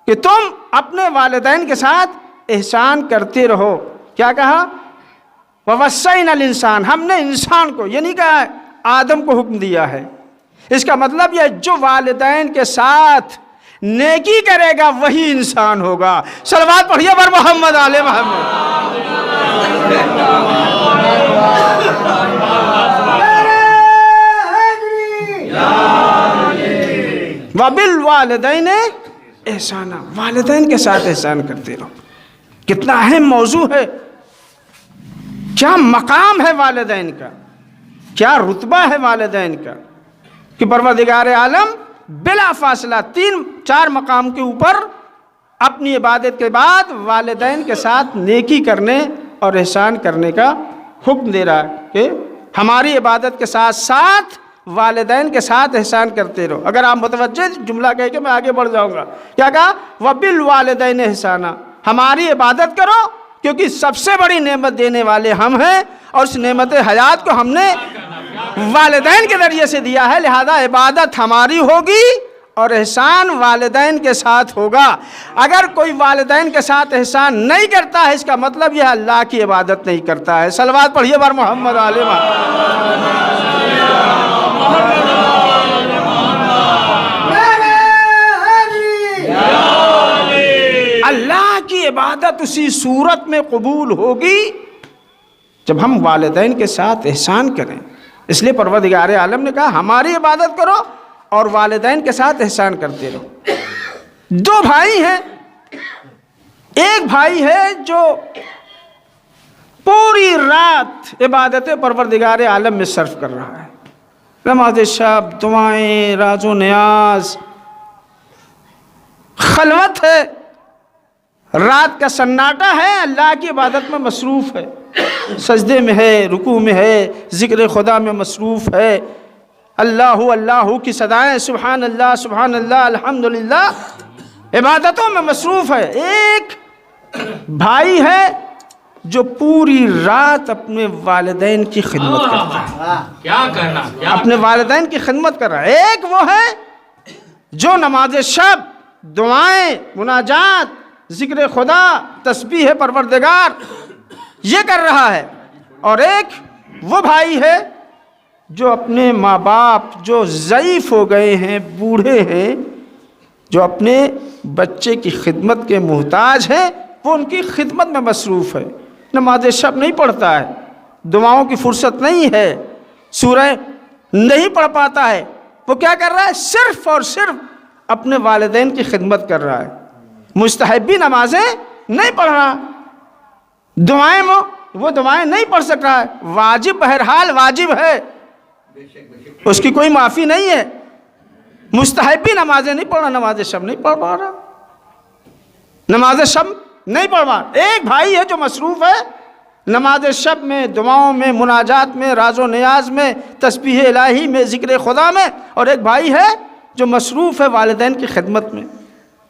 کہ تم اپنے والدین کے ساتھ احسان کرتے رہو۔ کیا کہا؟ وَوَصَّيْنَا الْإِنسَانَ، ہم نے انسان کو، یہ نہیں کہا آدم کو حکم دیا ہے۔ اس کا مطلب یہ جو والدین کے ساتھ نیکی کرے گا وہی انسان ہوگا۔ صلوات پڑھیے بر محمد آل محمد۔ وَبِالْوَالِدَيْنِ احسانہ، والدین کے ساتھ احسان کرتے رہو۔ کتنا اہم موضوع ہے، کیا مقام ہے والدین کا، کیا رتبہ ہے والدین کا، کہ پروردگار عالم بلا فاصلہ 3-4 مقام کے اوپر اپنی عبادت کے بعد والدین کے ساتھ نیکی کرنے اور احسان کرنے کا حکم دے رہا ہے کہ ہماری عبادت کے ساتھ ساتھ والدین کے ساتھ احسان کرتے رہو۔ اگر آپ متوجہ جملہ کہہ کے میں آگے بڑھ جاؤں گا، کیا کہا؟ وَبِالْوَالِدَيْنِ احسانًا، ہماری عبادت کرو کیونکہ سب سے بڑی نعمت دینے والے ہم ہیں، اور اس نعمت حیات کو ہم نے والدین کے ذریعے سے دیا ہے، لہذا عبادت ہماری ہوگی اور احسان والدین کے ساتھ ہوگا۔ اگر کوئی والدین کے ساتھ احسان نہیں کرتا ہے، اس کا مطلب یہ اللہ کی عبادت نہیں کرتا ہے۔ صلوات پڑھیے بر محمد آل محمد۔ اللہ کی عبادت اسی صورت میں قبول ہوگی جب ہم والدین کے ساتھ احسان کریں۔ اس لیے پروردگار عالم نے کہا ہماری عبادت کرو اور والدین کے ساتھ احسان کرتے رہو۔ 2 بھائی ہیں، ایک بھائی ہے جو پوری رات عبادت پروردگار عالم میں صرف کر رہا ہے، نماز شب، دعائیں، راز و نیاز، خلوت ہے، رات کا سناٹا ہے، اللہ کی عبادت میں مصروف ہے، سجدے میں ہے، رکوع میں ہے، ذکر خدا میں مصروف ہے، اللہ اللہ کی صدائیں، سبحان اللہ الحمدللہ، عبادتوں میں مصروف ہے۔ ایک بھائی ہے جو پوری رات اپنے والدین کی خدمت کرتا ہے، کیا کرنا، اپنے والدین کی خدمت کر رہا ہے۔ ایک وہ ہے جو نماز شب، دعائیں، مناجات، ذکر خدا، تسبیح پروردگار یہ کر رہا ہے، اور ایک وہ بھائی ہے جو اپنے ماں باپ جو ضعیف ہو گئے ہیں، بوڑھے ہیں، جو اپنے بچے کی خدمت کے محتاج ہیں، وہ ان کی خدمت میں مصروف ہے، نماز شب نہیں پڑھتا ہے، دعاؤں کی فرصت نہیں ہے، سورہ نہیں پڑھ پاتا ہے، وہ کیا کر رہا ہے؟ صرف اور صرف اپنے والدین کی خدمت کر رہا ہے، مستحبی نمازیں نہیں پڑھ رہا، دعائیں وہ دعائیں نہیں پڑھ سک رہا ہے، واجب بہرحال واجب ہے، اس کی کوئی معافی نہیں ہے، مستحبی نمازیں نہیں پڑھ رہا، نماز شب نہیں پڑھ پا رہا، نماز شب نہیں پڑھ پا رہا۔ ایک بھائی ہے جو مصروف ہے نماز شب میں، دعاؤں میں، مناجات میں، راز و نیاز میں، تسبیح الہی میں، ذکر خدا میں، اور ایک بھائی ہے جو مصروف ہے والدین کی خدمت میں۔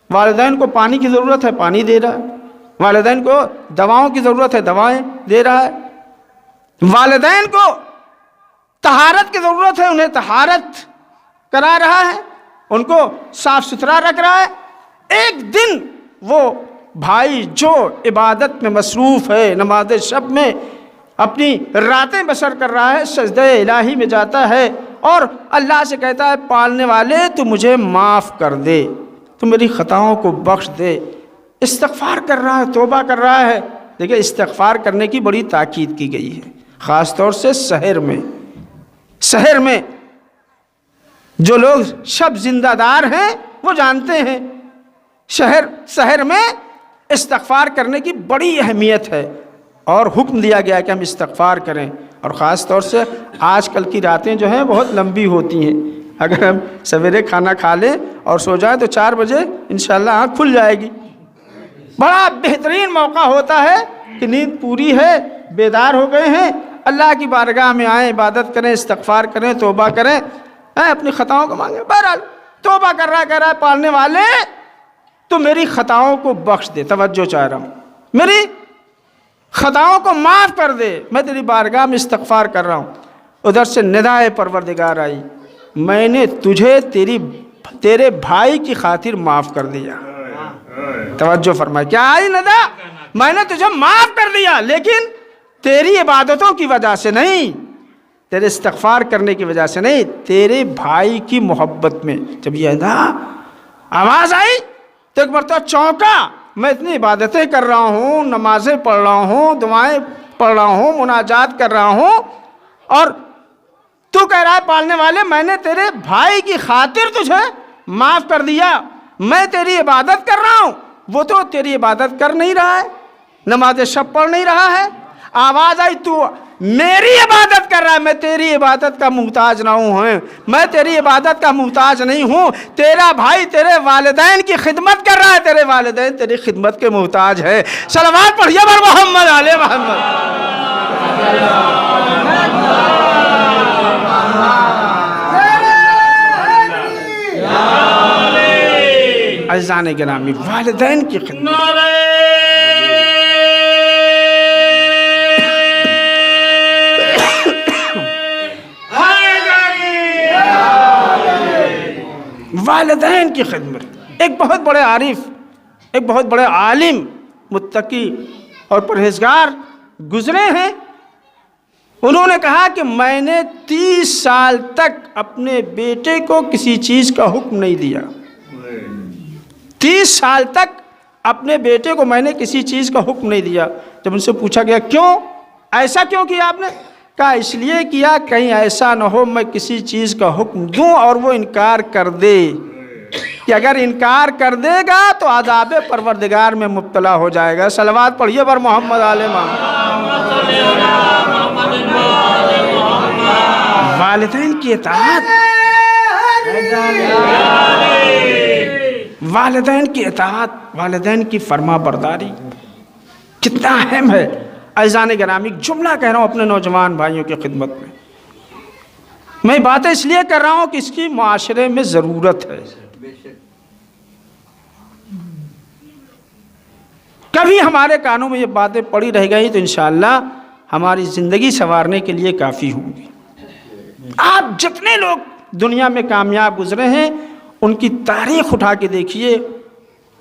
والدین کو پانی کی ضرورت ہے، پانی دے رہا ہے، والدین کو دواؤں کی ضرورت ہے، دوائیں دے رہا ہے، والدین کو طہارت کی ضرورت ہے، انہیں طہارت کرا رہا ہے، ان کو صاف ستھرا رکھ رہا ہے۔ ایک دن وہ بھائی جو عبادت میں مصروف ہے، نماز شب میں اپنی راتیں بسر کر رہا ہے، سجدہ الہی میں جاتا ہے اور اللہ سے کہتا ہے پالنے والے تو مجھے معاف کر دے، تو میری خطاؤں کو بخش دے، استغفار کر رہا ہے، توبہ کر رہا ہے۔ دیکھیں استغفار کرنے کی بڑی تاکید کی گئی ہے، خاص طور سے سحر میں جو لوگ شب زندہ دار ہیں وہ جانتے ہیں، سحر میں استغفار کرنے کی بڑی اہمیت ہے، اور حکم دیا گیا کہ ہم استغفار کریں، اور خاص طور سے آج کل کی راتیں جو ہیں بہت لمبی ہوتی ہیں، اگر ہم سویرے کھانا کھا لیں اور سو جائیں تو 4 بجے انشاءاللہ آنکھ کھل جائے گی. بڑا بہترین موقع ہوتا ہے کہ نیند پوری ہے، بیدار ہو گئے ہیں، اللہ کی بارگاہ میں آئیں، عبادت کریں، استغفار کریں، توبہ کریں، اپنی خطاؤں کو مانگیں. بہرحال توبہ کر رہا ہے پالنے والے تو میری خطاؤں کو بخش دے. توجہ چاہ رہا ہوں، میری خطاؤں کو معاف کر دے، میں تیری بارگاہ میں استغفار کر رہا ہوں. ادھر سے ندائے پروردگار آئی، میں نے تجھے تیرے بھائی کی خاطر معاف کر دیا. توجہ فرمائے، کیا آئی ندا؟ میں نے تجھے معاف کر دیا، لیکن تیری عبادتوں کی وجہ سے نہیں، تیرے استغفار کرنے کی وجہ سے نہیں، تیرے بھائی کی محبت میں. جب یہ آواز آئی تو ایک مرتبہ چونکا. میں اتنی عبادتیں کر رہا ہوں، نمازیں پڑھ رہا ہوں، دعائیں پڑھ رہا ہوں، مناجات کر رہا ہوں، اور تو کہہ رہا ہے پالنے والے میں نے تیرے بھائی کی خاطر تجھے معاف کر دیا. میں تیری عبادت کر رہا ہوں، وہ تو تیری عبادت کر نہیں رہا ہے، نماز شب پڑھ نہیں رہا ہے. آواز آئی تو میری عبادت کر رہا ہے، میں تیری عبادت کا محتاج نہ ہوں، میں تیری عبادت کا محتاج نہیں ہوں. تیرا بھائی تیرے والدین کی خدمت کر رہا ہے، تیرے والدین تیری خدمت کے محتاج ہے. صلوات پڑھیے بر محمد علیہ محمد. عزیزان گرامی، والدین کی خدمت. والدین کی خدمت. ایک بہت بڑے عارف، ایک بہت بڑے عالم، متقی اور پرہیزگار گزرے ہیں. انہوں نے کہا کہ میں نے 30 سال تک اپنے بیٹے کو کسی چیز کا حکم نہیں دیا. 30 سال تک اپنے بیٹے کو میں نے کسی چیز کا حکم نہیں دیا. جب ان سے پوچھا گیا کیوں، ایسا کیوں کیا آپ نے؟ کہا اس لیے کیا کہیں ایسا نہ ہو میں کسی چیز کا حکم دوں اور وہ انکار کر دے، کہ اگر انکار کر دے گا تو عذاب پروردگار میں مبتلا ہو جائے گا. صلوات پڑھیے بر محمد علیہ محمد. والدین کی اطاعت، والدین کی اطاعت، والدین کی فرما برداری کتنا اہم ہے. عزیزان گرامی، جملہ کہہ رہا ہوں اپنے نوجوان بھائیوں کی خدمت میں. میں باتیں اس لیے کر رہا ہوں کہ اس کی معاشرے میں ضرورت ہے. کبھی ہمارے کانوں میں یہ باتیں پڑی رہ گئی تو انشاءاللہ ہماری زندگی سنوارنے کے لیے کافی ہوں گی. آپ جتنے لوگ دنیا میں کامیاب گزرے ہیں ان کی تاریخ اٹھا کے دیکھیے،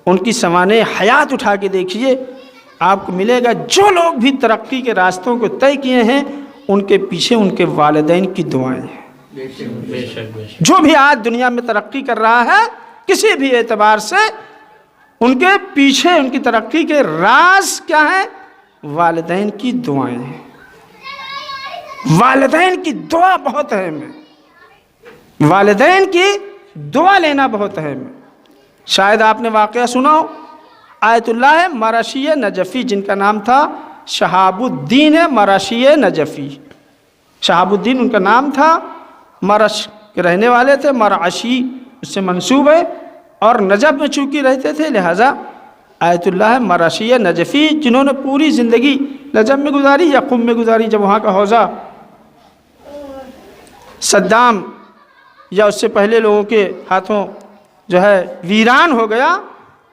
ان کی سوانح حیات اٹھا کے دیکھیے، آپ کو ملے گا جو لوگ بھی ترقی کے راستوں کو طے کیے ہیں ان کے پیچھے ان کے والدین کی دعائیں ہیں. جو بھی آج دنیا میں ترقی کر رہا ہے کسی بھی اعتبار سے، ان کے پیچھے ان کی ترقی کے راز کیا ہیں؟ والدین کی دعائیں ہیں. والدین کی دعا بہت اہم ہے، والدین کی دعا لینا بہت اہم ہے. شاید آپ نے واقعہ سنا ہو، آیت اللہ مرشی نجفی، جن کا نام تھا شہاب الدین مرشی نجفی. شہاب الدین ان کا نام تھا، مرش کے رہنے والے تھے، مرعشی اس سے منسوب ہے، اور نجف میں چونکہ رہتے تھے لہٰذا آیت اللہ مرشی نجفی، جنہوں نے پوری زندگی نجف میں گزاری یا قم میں گزاری. جب وہاں کا حوضہ صدام یا اس سے پہلے لوگوں کے ہاتھوں جو ہے ویران ہو گیا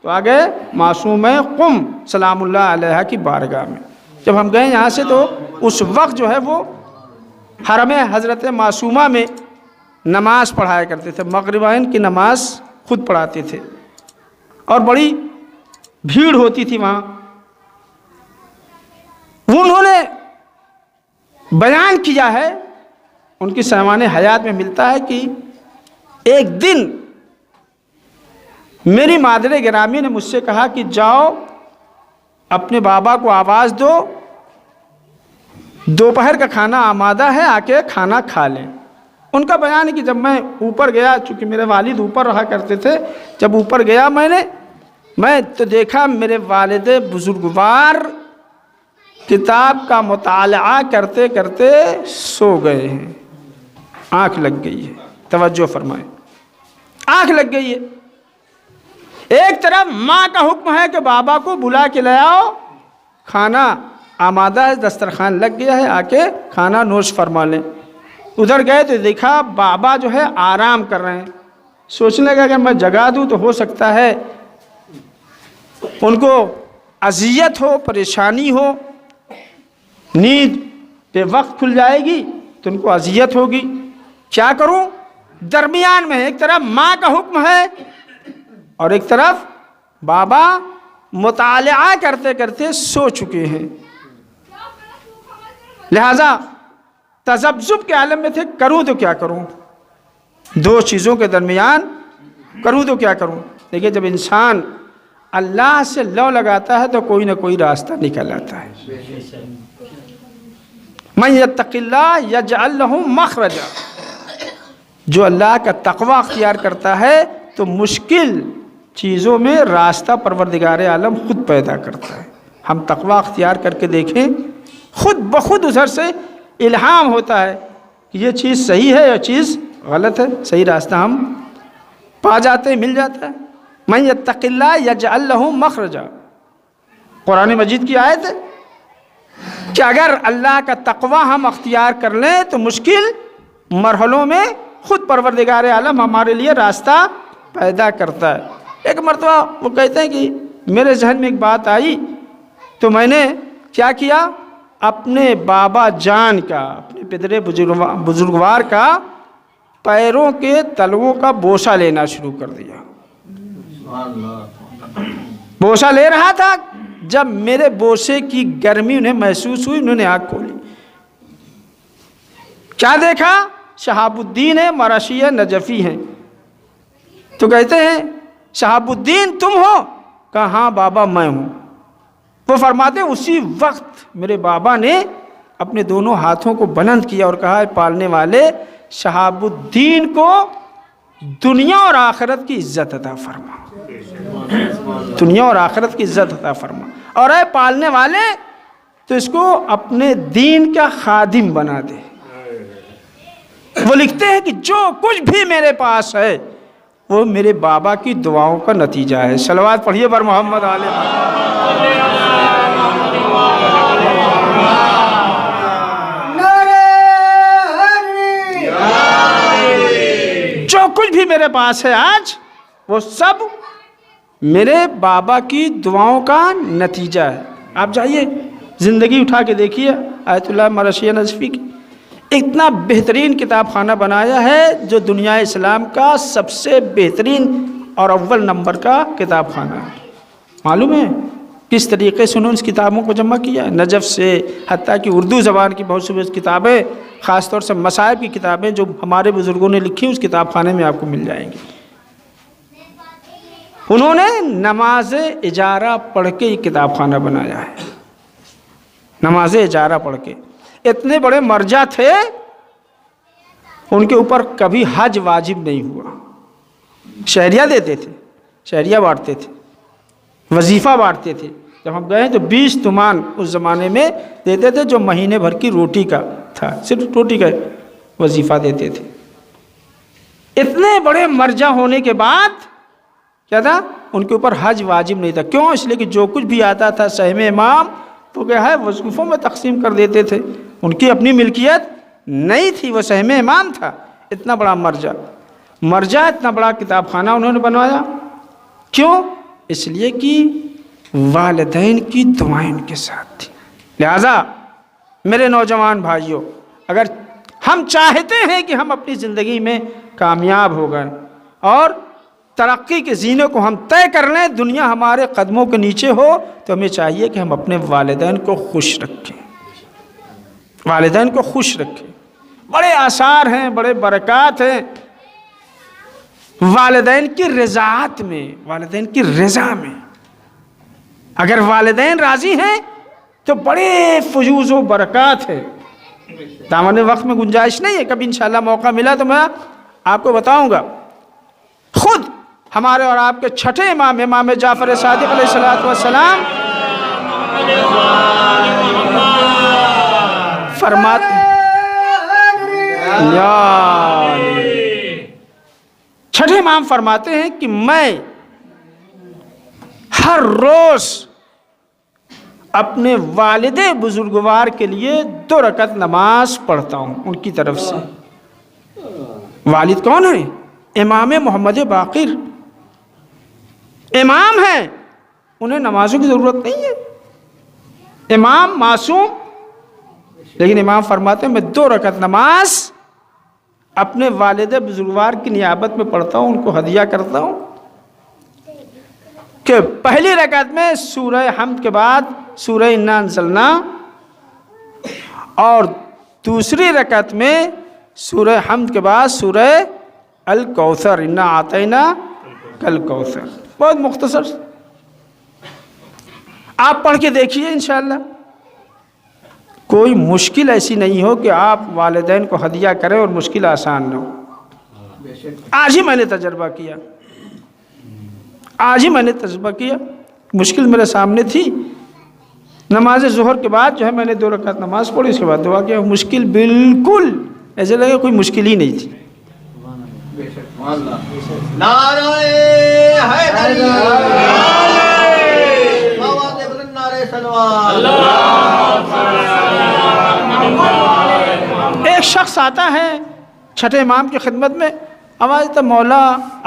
تو آگے معصوم قم سلام اللہ علیہ کی بارگاہ میں. جب ہم گئے یہاں سے تو اس وقت جو ہے وہ حرم حضرت معصومہ میں نماز پڑھایا کرتے تھے، مغربین کی نماز خود پڑھاتے تھے اور بڑی بھیڑ ہوتی تھی وہاں. انہوں نے بیان کیا ہے، ان کی سوانح حیات میں ملتا ہے کہ ایک دن میری مادر گرامی نے مجھ سے کہا کہ جاؤ اپنے بابا کو آواز دو، دوپہر کا کھانا آمادہ ہے، آ کے کھانا کھا لیں. ان کا بیان ہے کہ جب میں اوپر گیا، چونکہ میرے والد اوپر رہا کرتے تھے، جب اوپر گیا میں تو دیکھا میرے والد بزرگوار کتاب کا مطالعہ کرتے کرتے سو گئے ہیں، آنکھ لگ گئی ہے. توجہ فرمائیں، آنکھ لگ گئی ہے۔ ایک طرف ماں کا حکم ہے کہ بابا کو بلا کے لے آؤ، کھانا آمادہ ہے، دسترخوان لگ گیا ہے، آ کے کھانا نوش فرما لیں۔ ادھر گئے تو دیکھا بابا جو ہے آرام کر رہے ہیں۔ سوچنے لگا اگر میں جگا دوں تو ہو سکتا ہے ان کو اذیت ہو، پریشانی ہو، نیند بے وقت کھل جائے گی تو ان کو اذیت ہوگی، کیا کروں؟ درمیان میں ایک طرف ماں کا حکم ہے اور ایک طرف بابا مطالعہ کرتے کرتے سو چکے ہیں، لہذا تذبذب کے عالم میں تھے، کروں تو کیا کروں؟ دو چیزوں کے درمیان کروں تو کیا کروں؟ دیکھیے جب انسان اللہ سے لو لگاتا ہے تو کوئی نہ کوئی راستہ نکل آتا ہے۔ من یتق اللہ یجعل لہ مخرجا، جو اللہ کا تقوی اختیار کرتا ہے تو مشکل چیزوں میں راستہ پروردگار عالم خود پیدا کرتا ہے۔ ہم تقوی اختیار کر کے دیکھیں، خود بخود ادھر سے الہام ہوتا ہے کہ یہ چیز صحیح ہے یا چیز غلط ہے، صحیح راستہ ہم پا جاتے ہیں، مل جاتا ہے۔ من یتق اللہ یجعل لہ مخرجا، قرآن مجید کی آیت ہے کہ اگر اللہ کا تقوی ہم اختیار کر لیں تو مشکل مرحلوں میں خود پروردگار عالم ہمارے لیے راستہ پیدا کرتا ہے۔ ایک مرتبہ وہ کہتے ہیں کہ میرے ذہن میں ایک بات آئی تو میں نے کیا کیا، اپنے بابا جان کا، اپنے پدر بزرگوار کا پیروں کے تلووں کا بوسہ لینا شروع کر دیا۔ بوسہ لے رہا تھا، جب میرے بوسے کی گرمی انہیں محسوس ہوئی، انہوں نے آنکھ کھولی، کیا دیکھا؟ شہاب الدین ہے، مرشی ہے، نجفی ہیں۔ تو کہتے ہیں شہاب الدین تم ہو؟ کہا ہاں بابا میں ہوں۔ وہ فرماتے اسی وقت میرے بابا نے اپنے دونوں ہاتھوں کو بلند کیا اور کہا اے پالنے والے، شہاب الدین کو دنیا اور آخرت کی عزت عطا فرما، دنیا اور آخرت کی عزت عطا فرما، اور اے پالنے والے تو اس کو اپنے دین کا خادم بنا دے۔ وہ لکھتے ہیں کہ جو کچھ بھی میرے پاس ہے وہ میرے بابا کی دعاؤں کا نتیجہ ہے۔ صلوات پڑھیے بر محمد علیہ۔ جو کچھ بھی میرے پاس ہے آج وہ سب میرے بابا کی دعاؤں کا نتیجہ ہے۔ آپ جائیے زندگی اٹھا کے دیکھیے آیت اللہ مرشی نجفی کی، اتنا بہترین کتاب خانہ بنایا ہے جو دنیا اسلام کا سب سے بہترین اور اول نمبر کا کتاب خانہ ہے۔ معلوم ہے کس طریقے سے انہوں نے اس کتابوں کو جمع کیا، نجف سے حتیٰ کہ اردو زبان کی بہت سی کتابیں، خاص طور سے مصائب کی کتابیں جو ہمارے بزرگوں نے لکھی اس کتاب خانے میں آپ کو مل جائیں گی۔ انہوں نے نماز اجارہ پڑھ کے یہ کتاب خانہ بنایا ہے، نماز اجارہ پڑھ کے۔ اتنے بڑے مرجع تھے، ان کے اوپر کبھی حج واجب نہیں ہوا، شہریہ دیتے تھے، شہریہ بانٹتے تھے، وظیفہ بانٹتے تھے۔ جب ہم گئے تو 20 تومان اس زمانے میں دیتے تھے جو مہینے بھر کی روٹی کا تھا، صرف روٹی کا وظیفہ دیتے تھے۔ اتنے بڑے مرجع ہونے کے بعد کیا تھا، ان کے اوپر حج واجب نہیں تھا۔ کیوں؟ اس لیے کہ جو کچھ بھی آتا تھا سہم امام تو کیا ہے وظیفوں میں تقسیم کر دیتے تھے، ان کی اپنی ملکیت نہیں تھی، وہ سہم امام تھا۔ اتنا بڑا مرجع اتنا بڑا کتاب خانہ انہوں نے بنوایا، کیوں؟ اس لیے کہ والدین کی دعائیں ان کے ساتھ تھی۔ لہٰذا میرے نوجوان بھائیوں، اگر ہم چاہتے ہیں کہ ہم اپنی زندگی میں کامیاب ہو گئے اور ترقی کے زینے کو ہم طے کر لیں، دنیا ہمارے قدموں کے نیچے ہو، تو ہمیں چاہیے کہ ہم اپنے والدین کو خوش رکھیں، والدین کو خوش رکھیں۔ بڑے آثار ہیں، بڑے برکات ہیں والدین کی رضاعت میں، والدین کی رضا میں۔ اگر والدین راضی ہیں تو بڑے فیوز و برکات ہے۔ دامن وقت میں گنجائش نہیں ہے، کبھی انشاءاللہ موقع ملا تو میں آپ کو بتاؤں گا۔ خود ہمارے اور آپ کے چھٹے امام، امام جعفر صادق علیہ السلام فرماتے ہیں امام فرماتے ہیں کہ میں ہر روز اپنے والد بزرگوار کے لیے 2 رکعت نماز پڑھتا ہوں ان کی طرف سے۔ والد کون ہیں؟ امام محمد باقر، امام ہیں، انہیں نمازوں کی ضرورت نہیں ہے، امام معصوم، لیکن امام فرماتے ہیں میں 2 رکعت نماز اپنے والد بزرگوار کی نیابت میں پڑھتا ہوں، ان کو ہدیہ کرتا ہوں کہ پہلی رکعت میں سورہ حمد کے بعد سورہ انا انزلنا، اور دوسری رکعت میں سورہ حمد کے بعد سورہ الکوثر، انا اعطینا کل کوثر، بہت مختصر، آپ پڑھ کے دیکھیے انشاءاللہ۔ کوئی مشکل ایسی نہیں ہو کہ آپ والدین کو ہدیہ کریں اور مشکل آسان نہ ہو۔ آج ہی میں نے تجربہ کیا، مشکل میرے سامنے تھی، نماز ظہر کے بعد جو ہے میں نے 2 رکعت نماز پڑھی، اس کے بعد دعا کیا، مشکل بالکل ایسے لگے کوئی مشکل ہی نہیں تھی۔ نعرہ حیدری، آواز بلند، نعرہ صلوات۔ ایک شخص آتا ہے چھٹے امام کی خدمت میں، آواز تو مولا،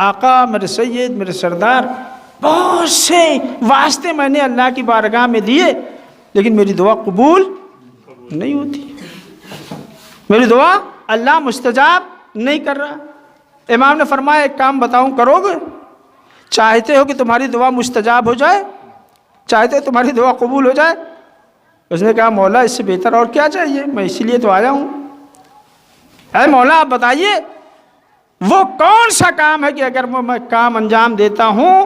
آقا، میرے سید، میرے سردار، بہت سے واسطے میں نے اللہ کی بارگاہ میں دیے، لیکن میری دعا قبول نہیں ہوتی، میری دعا اللہ مستجاب نہیں کر رہا۔ امام نے فرمایا ایک کام بتاؤں، کرو گے؟ چاہتے ہو کہ تمہاری دعا مستجاب ہو جائے، چاہتے ہو تمہاری دعا قبول ہو جائے؟ اس نے کہا مولا اس سے بہتر اور کیا چاہیے، میں اسی لیے تو آیا ہوں۔ اے مولا آپ بتائیے وہ کون سا کام ہے کہ اگر میں کام انجام دیتا ہوں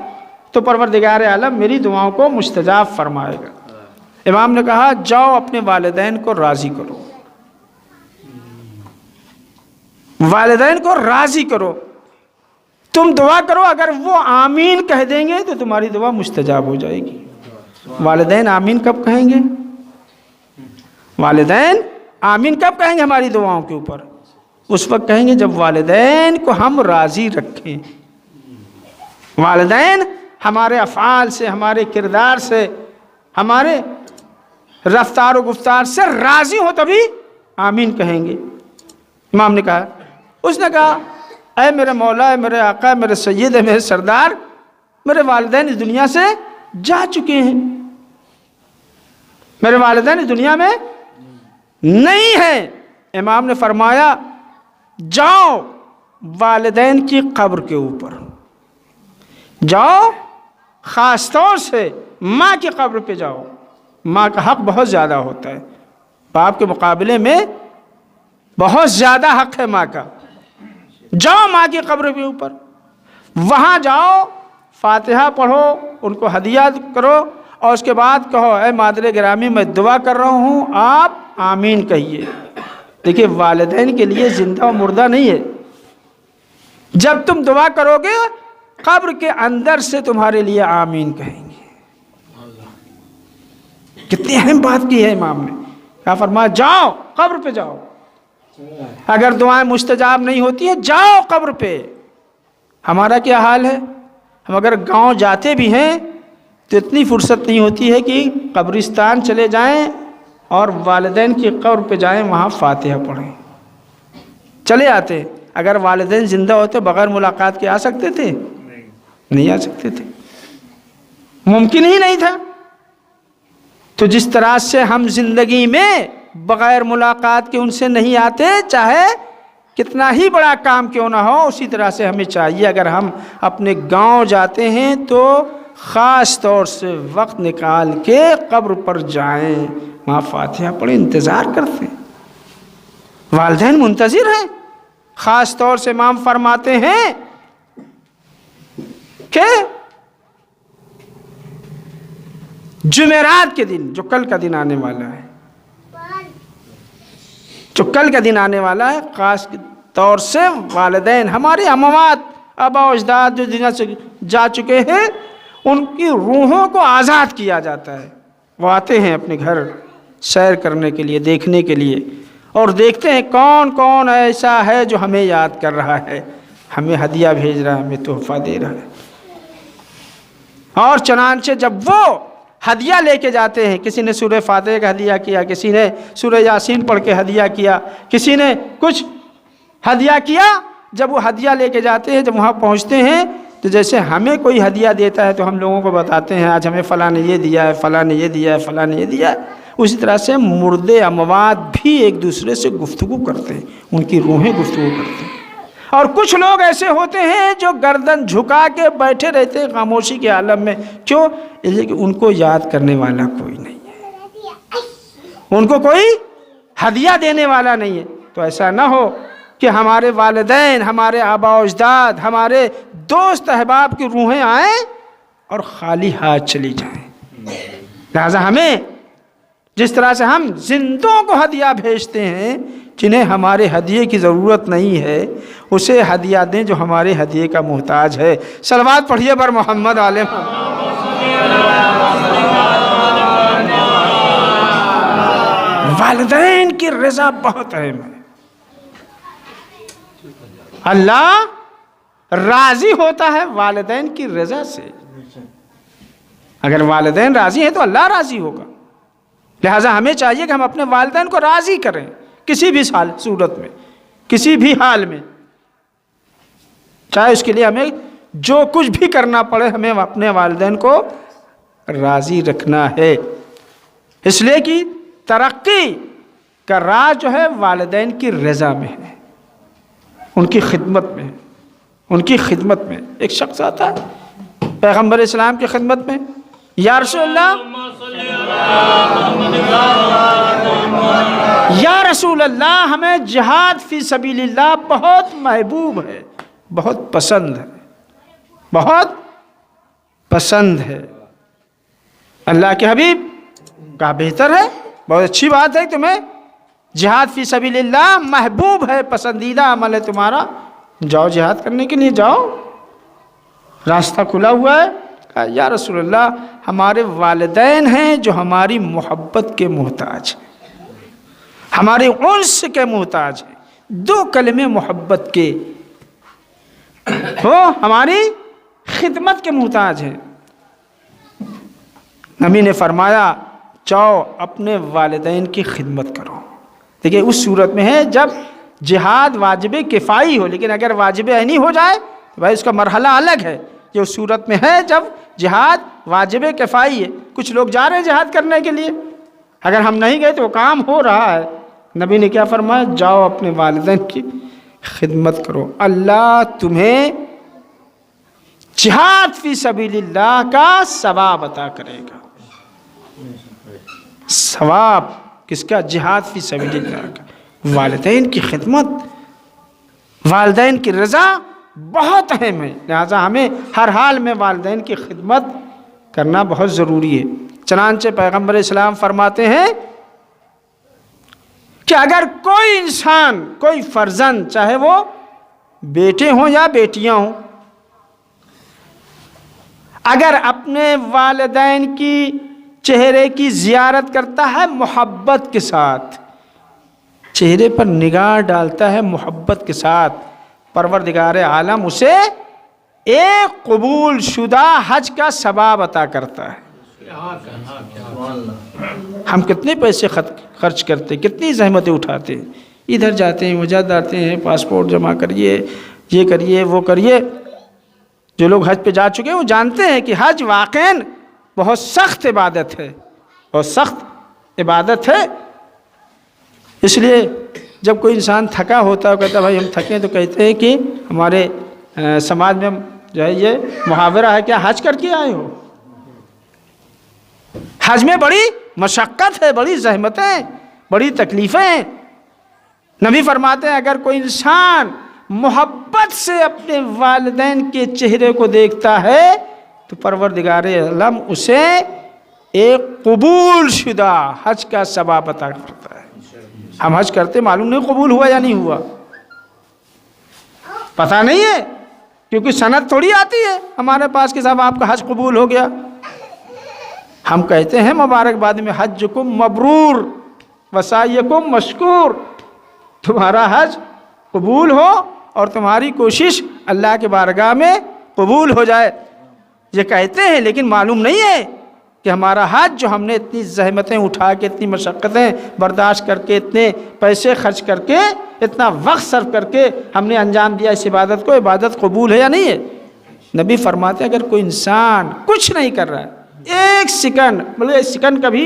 تو پروردگار عالم میری دعاؤں کو مستجاب فرمائے گا؟ امام نے کہا جاؤ اپنے والدین کو راضی کرو، والدین کو راضی کرو، تم دعا کرو، اگر وہ آمین کہہ دیں گے تو تمہاری دعا مستجاب ہو جائے گی۔ والدین آمین کب کہیں گے؟ والدین آمین کب کہیں گے ہماری دعاؤں کے اوپر؟ اس وقت کہیں گے جب والدین کو ہم راضی رکھیں، والدین ہمارے افعال سے، ہمارے کردار سے، ہمارے رفتار و گفتار سے راضی ہو تبھی آمین کہیں گے۔ امام نے کہا، اس نے کہا اے میرے مولا، اے میرے آقا، میرے سید، اے میرے سردار، میرے والدین اس دنیا سے جا چکے ہیں، میرے والدین اس دنیا میں نہیں ہیں۔ امام نے فرمایا جاؤ والدین کی قبر کے اوپر جاؤ، خاص طور سے ماں کی قبر پہ جاؤ، ماں کا حق بہت زیادہ ہوتا ہے، باپ کے مقابلے میں بہت زیادہ حق ہے ماں کا۔ جاؤ ماں کی قبر کے اوپر، وہاں جاؤ، فاتحہ پڑھو، ان کو ہدیہ کرو، اور اس کے بعد کہو اے مادر گرامی میں دعا کر رہا ہوں، آپ آمین کہیے۔ دیکھیے والدین کے لیے زندہ و مردہ نہیں ہے، جب تم دعا کرو گے قبر کے اندر سے تمہارے لیے آمین کہیں گے۔ کتنی اہم بات کی ہے امام نے، کیا فرمایا جاؤ قبر پہ جاؤ، اگر دعائیں مستجاب نہیں ہوتی ہیں جاؤ قبر پہ۔ ہمارا کیا حال ہے، ہم اگر گاؤں جاتے بھی ہیں تو اتنی فرصت نہیں ہوتی ہے کہ قبرستان چلے جائیں اور والدین کی قبر پہ جائیں، وہاں فاتحہ پڑھیں، چلے آتے۔ اگر والدین زندہ ہوتے بغیر ملاقات کے آ سکتے تھے؟ نہیں آ سکتے تھے، ممکن ہی نہیں تھا۔ تو جس طرح سے ہم زندگی میں بغیر ملاقات کے ان سے نہیں آتے، چاہے کتنا ہی بڑا کام کیوں نہ ہو، اسی طرح سے ہمیں چاہیے اگر ہم اپنے گاؤں جاتے ہیں تو خاص طور سے وقت نکال کے قبر پر جائیں، وہاں فاتحہ پڑھیں، انتظار کرتے ہیں، والدین منتظر ہیں۔ خاص طور سے امام فرماتے ہیں کہ جمعرات کے دن، جو کل کا دن آنے والا ہے، خاص طور سے والدین، ہمارے اموات، آبا و اجداد جو دنیا سے جا چکے ہیں، ان کی روحوں کو آزاد کیا جاتا ہے، وہ آتے ہیں اپنے گھر سیر کرنے کے لیے، دیکھنے کے لیے، اور دیکھتے ہیں کون کون ایسا ہے جو ہمیں یاد کر رہا ہے، ہمیں ہدیہ بھیج رہا ہے, ہمیں تحفہ دے رہا ہے. اور چنانچہ جب وہ ہدیہ لے کے جاتے ہیں, کسی نے سورہ فاتحہ کا ہدیہ کیا, کسی نے سورہ یاسین پڑھ کے ہدیہ کیا, کسی نے کچھ ہدیہ کیا, جب وہ ہدیہ لے کے جاتے ہیں, جب وہاں پہنچتے ہیں تو جیسے ہمیں کوئی ہدیہ دیتا ہے تو ہم لوگوں کو بتاتے ہیں آج ہمیں فلاں نے یہ دیا ہے, فلاں نے یہ دیا ہے, فلاں نے یہ دیا ہے, اسی طرح سے مردے اموات بھی ایک دوسرے سے گفتگو کرتے ہیں, ان کی روحیں گفتگو کرتے ہیں. اور کچھ لوگ ایسے ہوتے ہیں جو گردن جھکا کے بیٹھے رہتے ہیں خاموشی کے عالم میں. کیوں؟ اس لیے کہ ان کو یاد کرنے والا کوئی نہیں ہے, ان کو کوئی ہدیہ دینے والا نہیں ہے. تو ایسا نہ ہو کہ ہمارے والدین, ہمارے آباء و اجداد, ہمارے دوست احباب کی روحیں آئیں اور خالی ہاتھ چلی جائیں. لہذا ہمیں جس طرح سے ہم زندوں کو ہدیہ بھیجتے ہیں, جنہیں ہمارے ہدیے کی ضرورت نہیں ہے, اسے ہدیہ دیں جو ہمارے ہدیے کا محتاج ہے. صلوات پڑھیے بر محمد علیہ. والدین کی رضا بہت اہم ہے. اللہ راضی ہوتا ہے والدین کی رضا سے. اگر والدین راضی ہیں تو اللہ راضی ہوگا. لہٰذا ہمیں چاہیے کہ ہم اپنے والدین کو راضی کریں کسی بھی صورت میں, کسی بھی حال میں, چاہے اس کے لیے ہمیں جو کچھ بھی کرنا پڑے, ہمیں اپنے والدین کو راضی رکھنا ہے. اس لیے کہ ترقی کا راز جو ہے والدین کی رضا میں ہے, ان کی خدمت میں, ان کی خدمت میں. ایک شخص آتا ہے پیغمبر اسلام کی خدمت میں, یا رسول اللہ, یا رسول اللہ, ہمیں جہاد فی سبیل اللہ بہت محبوب ہے, بہت پسند ہے, بہت پسند ہے. اللہ کے حبیب کہا بہتر ہے, بہت اچھی بات ہے, تمہیں جہاد فی سبیل اللہ محبوب ہے, پسندیدہ عمل ہے تمہارا, جاؤ جہاد کرنے کے لیے جاؤ, راستہ کھلا ہوا ہے. کہا یا رسول اللہ, ہمارے والدین ہیں جو ہماری محبت کے محتاج ہیں, ہمارے انس کے محتاج ہیں, 2 کلمے محبت کے, وہ ہماری خدمت کے محتاج ہیں. نبی نے فرمایا جاؤ اپنے والدین کی خدمت کرو. دیکھیے اس صورت میں ہے جب جہاد واجب کفائی ہو, لیکن اگر واجب عینی ہو جائے تو بھائی اس کا مرحلہ الگ ہے. یہ اس صورت میں ہے جب جہاد واجب کفائی ہے, کچھ لوگ جا رہے ہیں جہاد کرنے کے لیے, اگر ہم نہیں گئے تو وہ کام ہو رہا ہے. نبی نے کیا فرمایا, جاؤ اپنے والدین کی خدمت کرو, اللہ تمہیں جہاد فی سبیل اللہ کا ثواب عطا کرے گا. ثواب کس کا؟ جہاد فی سبیل اللہ کا. والدین کی خدمت, والدین کی رضا بہت اہم ہے. لہذا ہمیں ہر حال میں والدین کی خدمت کرنا بہت ضروری ہے. چنانچہ پیغمبر اسلام فرماتے ہیں کہ اگر کوئی انسان, کوئی فرزند, چاہے وہ بیٹے ہوں یا بیٹیاں ہوں, اگر اپنے والدین کی چہرے کی زیارت کرتا ہے محبت کے ساتھ, چہرے پر نگاہ ڈالتا ہے محبت کے ساتھ, پروردگار عالم اسے ایک قبول شدہ حج کا ثواب عطا کرتا ہے. ہم کتنے پیسے خرچ کرتے, کتنی زحمتیں اٹھاتے ہیں, ادھر جاتے ہیں, وجہ جاتے ہیں, پاسپورٹ جمع کریے, یہ کریے, وہ کریے. جو لوگ حج پہ جا چکے ہیں وہ جانتے ہیں کہ حج واقعاً بہت سخت عبادت ہے, بہت سخت عبادت ہے. اس لیے جب کوئی انسان تھکا ہوتا ہے, کہتا ہے بھائی ہم تھکے, تو کہتے ہیں کہ ہمارے سماج میں جو ہے یہ محاورہ ہے, کیا حج کر کے آئے ہو؟ حج میں بڑی مشقت ہے, بڑی زحمتیں, بڑی تکلیفیں. نبی فرماتے ہیں اگر کوئی انسان محبت سے اپنے والدین کے چہرے کو دیکھتا ہے تو پروردگار عالم اسے ایک قبول شدہ حج کا ثواب عطا کرتا ہے. ہم حج کرتے, معلوم نہیں قبول ہوا یا نہیں ہوا, پتہ نہیں ہے, کیونکہ سند تھوڑی آتی ہے ہمارے پاس کہ صاحب آپ کا حج قبول ہو گیا. ہم کہتے ہیں مبارکباد میں حجکم مبرور وسعیکم مشکور, تمہارا حج قبول ہو اور تمہاری کوشش اللہ کے بارگاہ میں قبول ہو جائے۔ یہ کہتے ہیں لیکن معلوم نہیں ہے کہ ہمارا حج جو ہم نے اتنی زحمتیں اٹھا کے، اتنی مشقتیں برداشت کر کے، اتنے پیسے خرچ کر کے، اتنا وقت صرف کر کے ہم نے انجام دیا اس عبادت کو، عبادت قبول ہے یا نہیں ہے؟ نبی فرماتے ہیں اگر کوئی انسان کچھ نہیں کر رہا ہے، ایک سیکنڈ، بلکہ ایک سیکنڈ کا بھی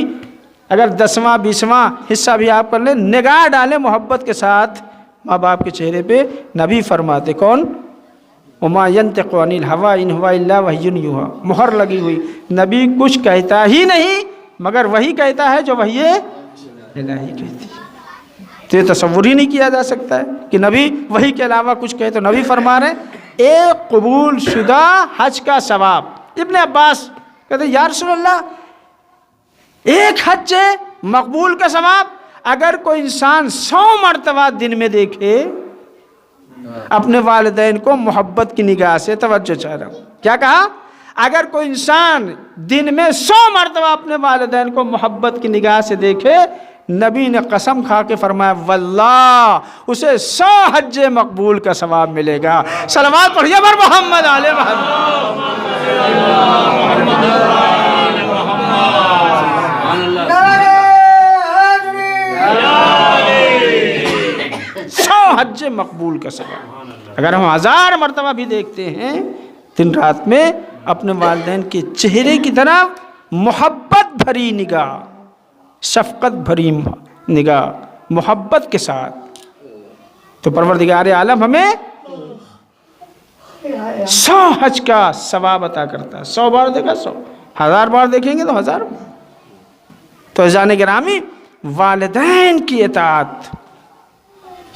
اگر 10واں 20واں حصہ بھی آپ کر لیں، نگاہ ڈالیں محبت کے ساتھ ماں باپ کے چہرے پہ، نبی فرماتے کون؟ وما ينطق عن الهوى ان هو الا وحی یوحی، مہر لگی ہوئی، نبی کچھ کہتا ہی نہیں مگر وہی کہتا ہے جو وحی الہی کہتی ہے۔ تو یہ تصور ہی نہیں کیا جا سکتا ہے کہ نبی وحی کے علاوہ کچھ کہے۔ تو نبی فرما رہے ہیں ایک قبول شدہ حج کا ثواب۔ ابن عباس کہتے ہیں یا رسول اللہ ایک حج مقبول کا ثواب، اگر کوئی انسان 100 مرتبہ دن میں دیکھے اپنے والدین کو محبت کی نگاہ سے، توجہ چاہ رہا ہوں، کیا کہا؟ اگر کوئی انسان دن میں 100 مرتبہ اپنے والدین کو محبت کی نگاہ سے دیکھے، نبی نے قسم کھا کے فرمایا واللہ اسے 100 حج مقبول کا ثواب ملے گا۔ صلوات پڑھیے بر محمد علیہ محمد۔ 100 حج مقبول کا ثواب۔ اگر ہم 1000 مرتبہ بھی دیکھتے ہیں دن رات میں اپنے والدین کے چہرے کی طرف محبت بھری نگاہ، شفقت بھری نگاہ، محبت کے ساتھ، تو پروردگار عالم ہمیں 100 حج کا ثواب عطا کرتا ہے۔ 100 بار دیکھا 100، 1000 بار دیکھیں گے تو 1000۔ تو عزیزان گرامی، والدین کی اطاعت،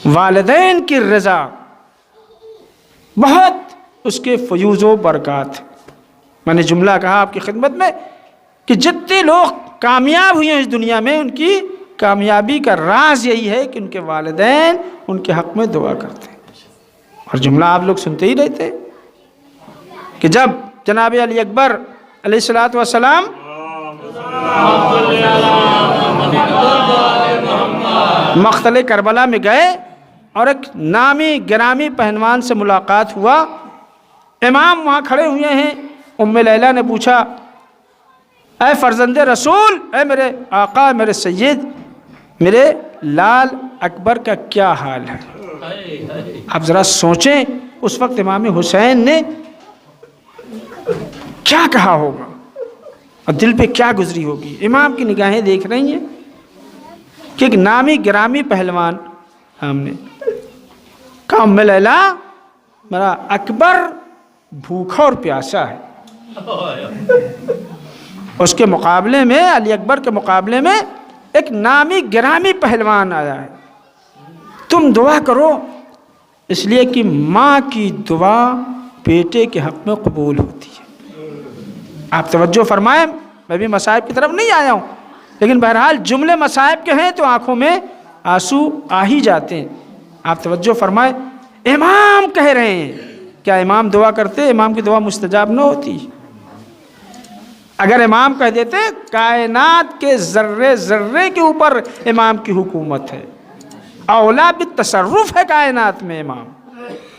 والدین کی رضا بہت اس کے فیوز و برکات۔ میں نے جملہ کہا آپ کی خدمت میں کہ جتنے لوگ کامیاب ہوئے ہیں اس دنیا میں، ان کی کامیابی کا راز یہی ہے کہ ان کے والدین ان کے حق میں دعا کرتے ہیں۔ اور جملہ آپ لوگ سنتے ہی رہتے ہیں کہ جب جناب علی اکبر علیہ السلام مقتل کربلا میں گئے اور ایک نامی گرامی پہلوان سے ملاقات ہوا، امام وہاں کھڑے ہوئے ہیں۔ ام لیلہ نے پوچھا اے فرزند رسول، اے میرے آقا، میرے سید، میرے لال اکبر کا کیا حال ہے؟ آپ ذرا سوچیں اس وقت امام حسین نے کیا کہا ہوگا اور دل پہ کیا گزری ہوگی۔ امام کی نگاہیں دیکھ رہی ہیں کہ ایک نامی گرامی پہلوان ہم نے کہا ام لیلہ میرا اکبر بھوکا اور پیاسا ہے۔ اس کے مقابلے میں، علی اکبر کے مقابلے میں ایک نامی گرامی پہلوان آیا ہے، تم دعا کرو، اس لیے کہ ماں کی دعا بیٹے کے حق میں قبول ہوتی ہے۔ آپ توجہ فرمائیں، میں بھی مصائب کی طرف نہیں آیا ہوں، لیکن بہرحال جملے مصائب کے ہیں تو آنکھوں میں آنسو آ ہی جاتے ہیں۔ آپ توجہ فرمائیں، امام کہہ رہے ہیں، کیا امام دعا کرتے؟ امام کی دعا مستجاب نہ ہوتی؟ اگر امام کہہ دیتے کائنات کے ذرے ذرے کے اوپر امام کی حکومت ہے، اولا بالتصرف ہے کائنات میں امام،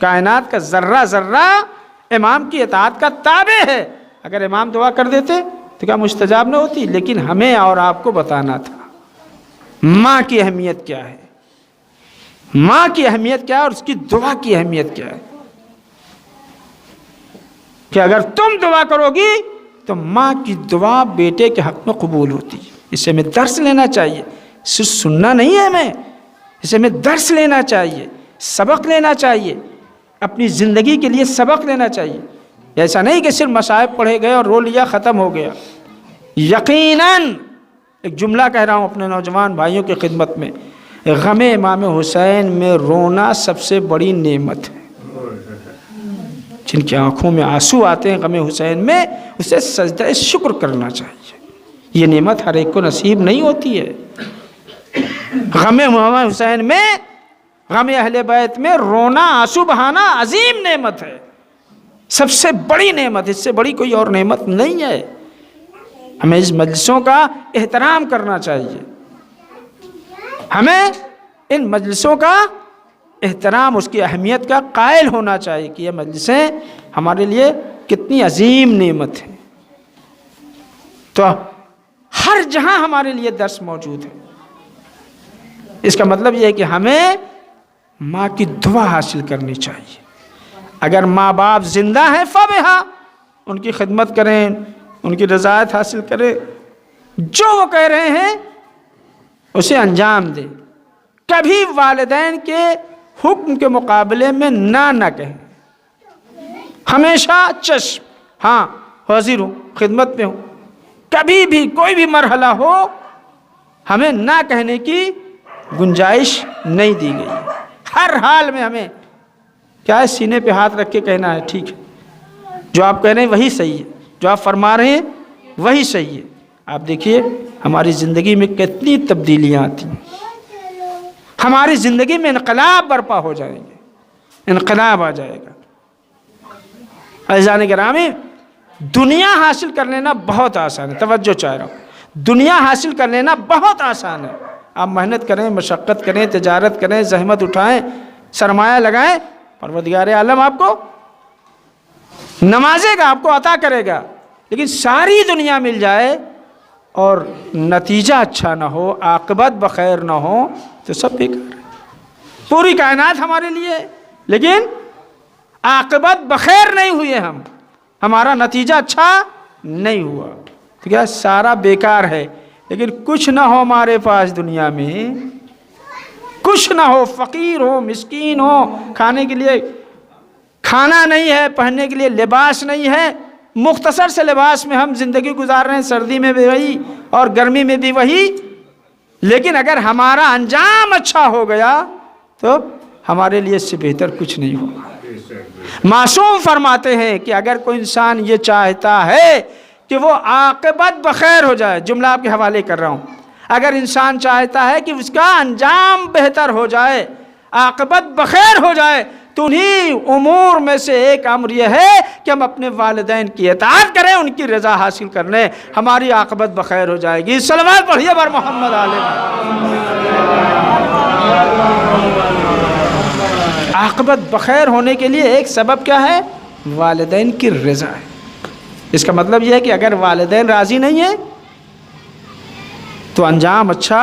کائنات کا ذرہ ذرہ امام کی اطاعت کا تابع ہے، اگر امام دعا کر دیتے تو کیا مستجاب نہ ہوتی؟ لیکن ہمیں اور آپ کو بتانا تھا ماں کی اہمیت کیا ہے، ماں کی اہمیت کیا ہے اور اس کی دعا کی اہمیت کیا ہے، کہ اگر تم دعا کرو گی تو ماں کی دعا بیٹے کے حق میں قبول ہوتی ہے۔ اسے ہمیں درس لینا چاہیے، صرف سننا نہیں ہے ہمیں، اسے ہمیں درس لینا چاہیے، سبق لینا چاہیے، اپنی زندگی کے لیے سبق لینا چاہیے۔ ایسا نہیں کہ صرف مصائب پڑھے گئے اور رو لیا ختم ہو گیا۔ یقیناً ایک جملہ کہہ رہا ہوں اپنے نوجوان بھائیوں کی خدمت میں، غم امام حسین میں رونا سب سے بڑی نعمت ہے۔ جن کی آنکھوں میں آنسو آتے ہیں غم حسین میں، اسے سجدہ شکر کرنا چاہیے، یہ نعمت ہر ایک کو نصیب نہیں ہوتی ہے۔ غم امام حسین میں، غم اہل بیت میں رونا، آنسو بہانا عظیم نعمت ہے، سب سے بڑی نعمت، اس سے بڑی کوئی اور نعمت نہیں ہے۔ ہمیں اس مجلسوں کا احترام کرنا چاہیے، ہمیں ان مجلسوں کا احترام، اس کی اہمیت کا قائل ہونا چاہیے کہ یہ مجلسیں ہمارے لیے کتنی عظیم نعمت ہے۔ تو ہر جہاں ہمارے لیے درس موجود ہے۔ اس کا مطلب یہ ہے کہ ہمیں ماں کی دعا حاصل کرنی چاہیے۔ اگر ماں باپ زندہ ہیں فبہا، ان کی خدمت کریں، ان کی رضایت حاصل کریں، جو وہ کہہ رہے ہیں اسے انجام دیں۔ کبھی والدین کے حکم کے مقابلے میں نہ کہیں، ہمیشہ چشم، ہاں حاضر ہوں، خدمت میں ہوں۔ کبھی بھی کوئی بھی مرحلہ ہو ہمیں نہ کہنے کی گنجائش نہیں دی گئی۔ ہر حال میں ہمیں کیا ہے، سینے پہ ہاتھ رکھ کے کہنا ہے ٹھیک ہے، جو آپ کہہ رہے ہیں وہی صحیح ہے، جو آپ فرما رہے ہیں وہی صحیح ہے۔ آپ دیکھیے ہماری زندگی میں کتنی تبدیلیاں آتی ہیں، ہماری زندگی میں انقلاب برپا ہو جائیں گے، انقلاب آ جائے گا۔ عزیزان گرامی، دنیا حاصل کر لینا بہت آسان ہے، توجہ چاہ رہا ہوں، دنیا حاصل کر لینا بہت آسان ہے۔ آپ محنت کریں، مشقت کریں، تجارت کریں، زحمت اٹھائیں، سرمایہ لگائیں، پروردگار عالم آپ کو نوازے گا، آپ کو عطا کرے گا۔ لیکن ساری دنیا مل جائے اور نتیجہ اچھا نہ ہو، عاقبت بخیر نہ ہو، تو سب بیکار ہے۔ پوری کائنات ہمارے لیے ہے، لیکن عاقبت بخیر نہیں ہوئے، ہمارا نتیجہ اچھا نہیں ہوا، تو کیا سارا بیکار ہے۔ لیکن کچھ نہ ہو ہمارے پاس دنیا میں، کچھ نہ ہو، فقیر ہو، مسکین ہو، کھانے کے لیے کھانا نہیں ہے، پہننے کے لیے لباس نہیں ہے، مختصر سے لباس میں ہم زندگی گزار رہے ہیں، سردی میں بھی وہی اور گرمی میں بھی وہی۔ لیکن اگر ہمارا انجام اچھا ہو گیا تو ہمارے لیے اس سے بہتر کچھ نہیں ہوگا۔ معصوم فرماتے ہیں کہ اگر کوئی انسان یہ چاہتا ہے کہ وہ عاقبت بخیر ہو جائے، جملہ آپ کے حوالے کر رہا ہوں، اگر انسان چاہتا ہے کہ اس کا انجام بہتر ہو جائے، عاقبت بخیر ہو جائے، تو انہی امور میں سے ایک امر یہ ہے کہ ہم اپنے والدین کی اطاعت کریں، ان کی رضا حاصل کر لیں، ہماری عاقبت بخیر ہو جائے گی۔ صلوات پڑھیے بر محمد علیہ۔ عاقبت بخیر ہونے کے لیے ایک سبب کیا ہے؟ والدین کی رضا ہے۔ اس کا مطلب یہ ہے کہ اگر والدین راضی نہیں ہیں تو انجام اچھا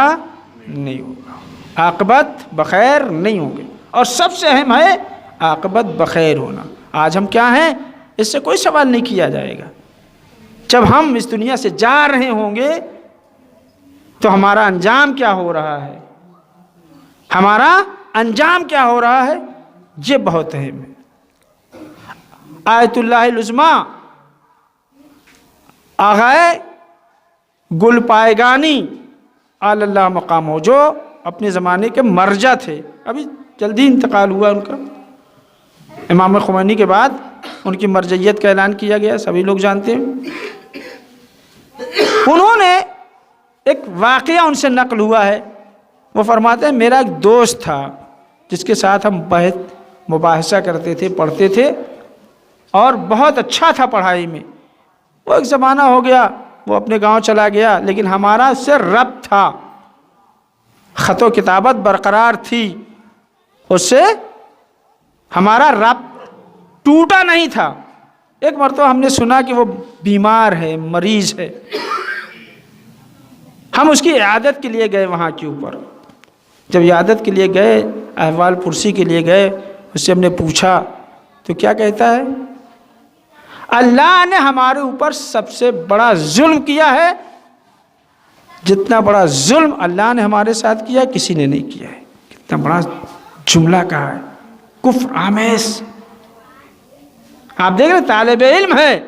نہیں ہوگا، عاقبت بخیر نہیں ہوگی۔ اور سب سے اہم ہے عاقبت بخیر ہونا۔ آج ہم کیا ہیں اس سے کوئی سوال نہیں کیا جائے گا۔ جب ہم اس دنیا سے جا رہے ہوں گے تو ہمارا انجام کیا ہو رہا ہے، ہمارا انجام کیا ہو رہا ہے، یہ بہت اہم ہے۔ آیت اللہ العظمیٰ آغائے گل پائگانی آل اللہ مقام ہو، جو اپنے زمانے کے مرجع تھے، ابھی جلدی انتقال ہوا ان کا، امام خمینی کے بعد ان کی مرجعیت کا اعلان کیا گیا، سبھی لوگ جانتے ہیں۔ انہوں نے ایک واقعہ ان سے نقل ہوا ہے، وہ فرماتے ہیں میرا ایک دوست تھا جس کے ساتھ ہم بحث مباحثہ کرتے تھے، پڑھتے تھے، اور بہت اچھا تھا پڑھائی میں۔ وہ ایک زمانہ ہو گیا، وہ اپنے گاؤں چلا گیا، لیکن ہمارا اس سے ربط تھا، خط و کتابت برقرار تھی، اس سے ہمارا ربط ٹوٹا نہیں تھا۔ ایک مرتبہ ہم نے سنا کہ وہ بیمار ہے، مریض ہے، ہم اس کی عیادت کے لیے گئے وہاں کے اوپر۔ جب عیادت کے لیے گئے، احوال پرسی کے لیے گئے، اس سے ہم نے پوچھا تو کیا کہتا ہے؟ اللہ نے ہمارے اوپر سب سے بڑا ظلم کیا ہے، جتنا بڑا ظلم اللہ نے ہمارے ساتھ کیا کسی نے نہیں کیا ہے۔ کتنا بڑا جملہ کہا ہے، کفر آمیز۔ آپ دیکھ رہے طالب علم ہے،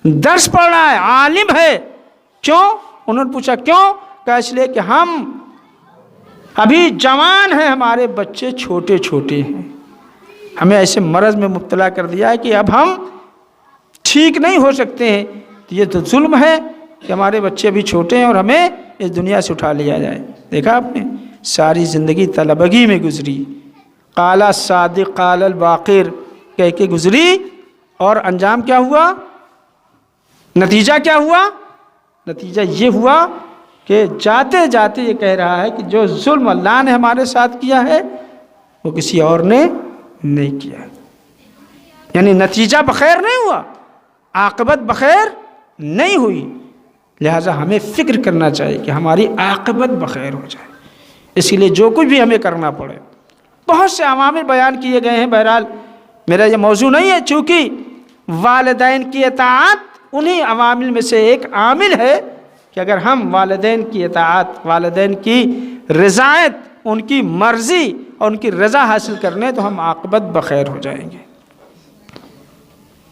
درس پڑھ رہا ہے، عالم ہے، کیوں؟ انہوں نے پوچھا کیوں؟ کہا اس لیے کہ ہم ابھی جوان ہیں، ہمارے بچے چھوٹے چھوٹے ہیں، ہمیں ایسے مرض میں مبتلا کر دیا ہے کہ اب ہم ٹھیک نہیں ہو سکتے ہیں، تو یہ تو ظلم ہے کہ ہمارے بچے ابھی چھوٹے ہیں اور ہمیں اس دنیا سے اٹھا لیا جائے۔ دیکھا آپ نے، ساری زندگی طلبگی میں گزری، قال الصادق قال الباقر کہہ کے گزری، اور انجام کیا ہوا؟ نتیجہ کیا ہوا؟ نتیجہ یہ ہوا کہ جاتے جاتے یہ کہہ رہا ہے کہ جو ظلم اللہ نے ہمارے ساتھ کیا ہے وہ کسی اور نے نہیں کیا، یعنی نتیجہ بخیر نہیں ہوا، عاقبت بخیر نہیں ہوئی، لہٰذا ہمیں فکر کرنا چاہیے کہ ہماری عاقبت بخیر ہو جائے۔ اس لیے جو کچھ بھی ہمیں کرنا پڑے، بہت سے عوامل بیان کیے گئے ہیں، بہرحال میرا یہ موضوع نہیں ہے، چونکہ والدین کی اطاعت انہی عوامل میں سے ایک عامل ہے کہ اگر ہم والدین کی اطاعت، والدین کی رضایت، ان کی مرضی اور ان کی رضا حاصل کرنے تو ہم عاقبت بخیر ہو جائیں گے۔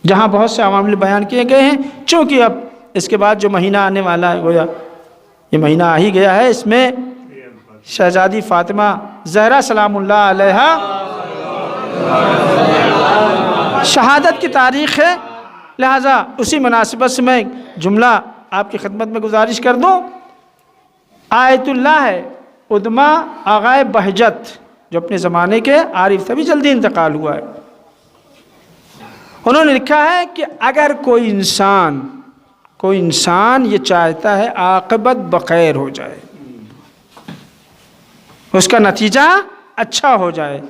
جہاں بہت سے عوامل بیان کیے گئے ہیں، چونکہ اب اس کے بعد جو مہینہ آنے والا ہے، گویا یہ مہینہ آ ہی گیا ہے، اس میں شہزادی فاطمہ زہرا سلام اللہ علیہا شہادت کی تاریخ ہے، لہٰذا اسی مناسبت سے میں جملہ آپ کی خدمت میں گزارش کر دوں۔ آیت اللہ ہے ادما آغائے بہجت، جو اپنے زمانے کے عارف تھے، بھی جلدی انتقال ہوا ہے، انہوں نے لکھا ہے کہ اگر کوئی انسان یہ چاہتا ہے عاقبت بخیر ہو جائے، اس کا نتیجہ اچھا ہو جائے،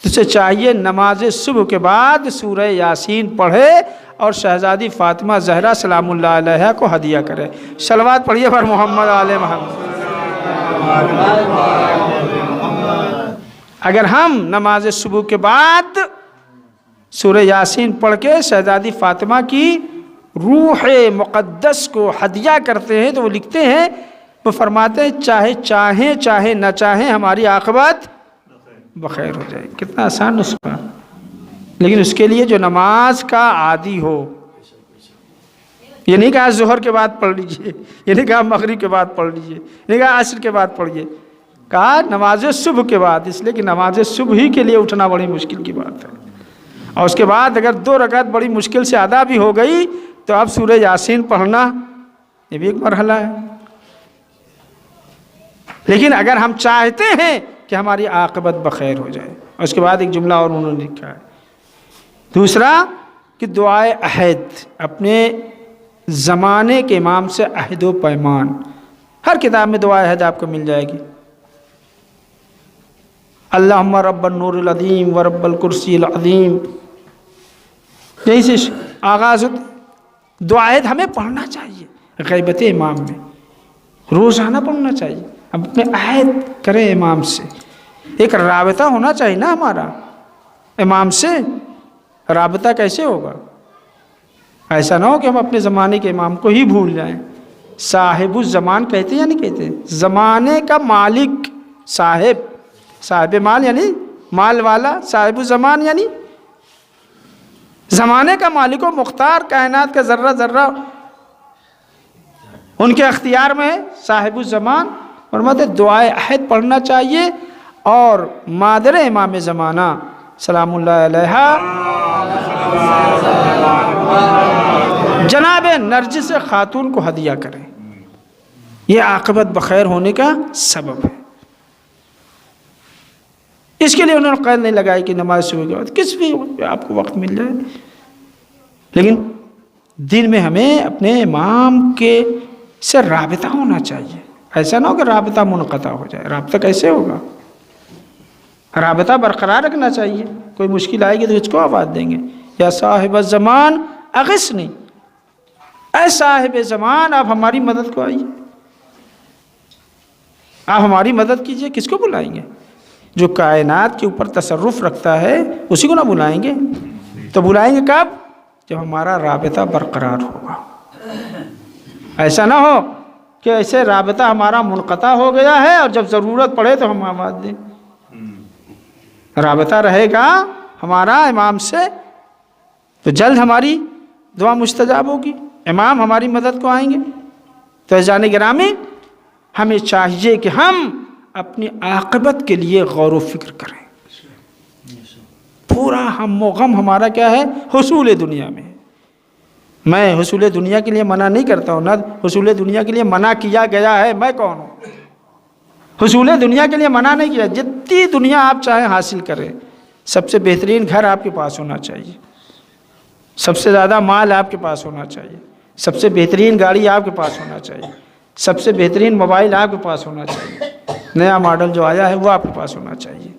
تو اسے چاہیے نماز صبح کے بعد سورہ یاسین پڑھے اور شہزادی فاطمہ زہرا سلام اللہ علیہا کو ہدیہ کرے۔ صلوات پڑھیے پر محمد آل محمد۔ اگر ہم نماز صبح کے بعد سورہ یاسین پڑھ کے شہزادی فاطمہ کی روح مقدس کو ہدیہ کرتے ہیں تو وہ لکھتے ہیں، وہ فرماتے ہیں چاہے نہ چاہیں ہماری عاقبت بخیر ہو جائے۔ کتنا آسان نسخہ، لیکن اس کے لیے جو نماز کا عادی ہو، یہ نہیں کہا ظہر کے بعد پڑھ لیجئے، یہ نہیں کہا مغرب کے بعد پڑھ لیجئے، یہ نہیں کہا عصر کے بعد پڑھیے، کہا نماز صبح کے بعد، اس لیے کہ نماز صبح ہی کے لیے اٹھنا بڑی مشکل کی بات ہے، اور اس کے بعد اگر 2 رکعت بڑی مشکل سے ادا بھی ہو گئی تو اب سورہ یاسین پڑھنا یہ بھی ایک مرحلہ ہے۔ لیکن اگر ہم چاہتے ہیں کہ ہماری عاقبت بخیر ہو جائے، اور اس کے بعد ایک جملہ اور انہوں نے لکھا ہے، دوسرا کہ دعائے عہد، اپنے زمانے کے امام سے عہد و پیمان، ہر کتاب میں دعائے عہد آپ کو مل جائے گی، اللہم رب النور العظیم و رب الکرسی العظیم، یہی سے آغاز ہوتا۔ دعائے عہد ہمیں پڑھنا چاہیے غیبت امام میں، روزانہ پڑھنا چاہیے، ہم اپنے عہد کریں امام سے، ایک رابطہ ہونا چاہیے نا ہمارا امام سے۔ رابطہ کیسے ہوگا؟ ایسا نہ ہو کہ ہم اپنے زمانے کے امام کو ہی بھول جائیں۔ صاحب الزمان کہتے ہیں یا نہیں کہتے؟ زمانے کا مالک، صاحب مال یعنی مال والا، صاحب الزمان یعنی زمانے کا مالک و مختار، کائنات کا ذرہ ذرہ ان کے اختیار میں ہے، صاحب الزمان۔ فرماتے دعائے عہد پڑھنا چاہیے، اور مادر امام زمانہ سلام اللہ علیہا جناب نرجس خاتون کو ہدیہ کریں، یہ عاقبت بخیر ہونے کا سبب ہے۔ اس کے لیے انہوں نے قید نہیں لگائی کہ نماز صبح کے بعد، کس بھی وقت آپ کو وقت مل جائے، لیکن دن میں ہمیں اپنے امام کے سے رابطہ ہونا چاہیے، ایسا نہ ہو کہ رابطہ منقطع ہو جائے۔ رابطہ کیسے ہوگا؟ رابطہ برقرار رکھنا چاہیے، کوئی مشکل آئے گی تو اس کو آواز دیں گے، یا صاحب الزمان اغثنی، اے صاحب زمان آپ ہماری مدد کو آئیے، آپ ہماری مدد کیجئے۔ کس کو بلائیں گے؟ جو کائنات کے اوپر تصرف رکھتا ہے اسی کو نہ بلائیں گے، تو بلائیں گے کب؟ جب ہمارا رابطہ برقرار ہوگا۔ ایسا نہ ہو کہ ایسے رابطہ ہمارا منقطع ہو گیا ہے اور جب ضرورت پڑے تو ہم آواز دیں۔ رابطہ رہے گا ہمارا امام سے تو جلد ہماری دعا مستجاب ہوگی، امام ہماری مدد کو آئیں گے۔ تو عزیزان گرامی، ہمیں چاہیے کہ ہم اپنی عاقبت کے لیے غور و فکر کریں۔ پورا ہم و غم ہمارا کیا ہے؟ حصول دنیا میں۔ میں حصول دنیا کے لیے منع نہیں کرتا ہوں، نہ حصول دنیا کے لیے منع کیا گیا ہے، میں کون ہوں؟ حصول دنیا کے لیے منع نہیں کیا، جتنی دنیا آپ چاہیں حاصل کریں، سب سے بہترین گھر آپ کے پاس ہونا چاہیے، سب سے زیادہ مال آپ کے پاس ہونا چاہیے، سب سے بہترین گاڑی آپ کے پاس ہونا چاہیے، سب سے بہترین موبائل آپ کے پاس ہونا چاہیے، نیا ماڈل جو آیا ہے وہ آپ کے پاس ہونا چاہیے۔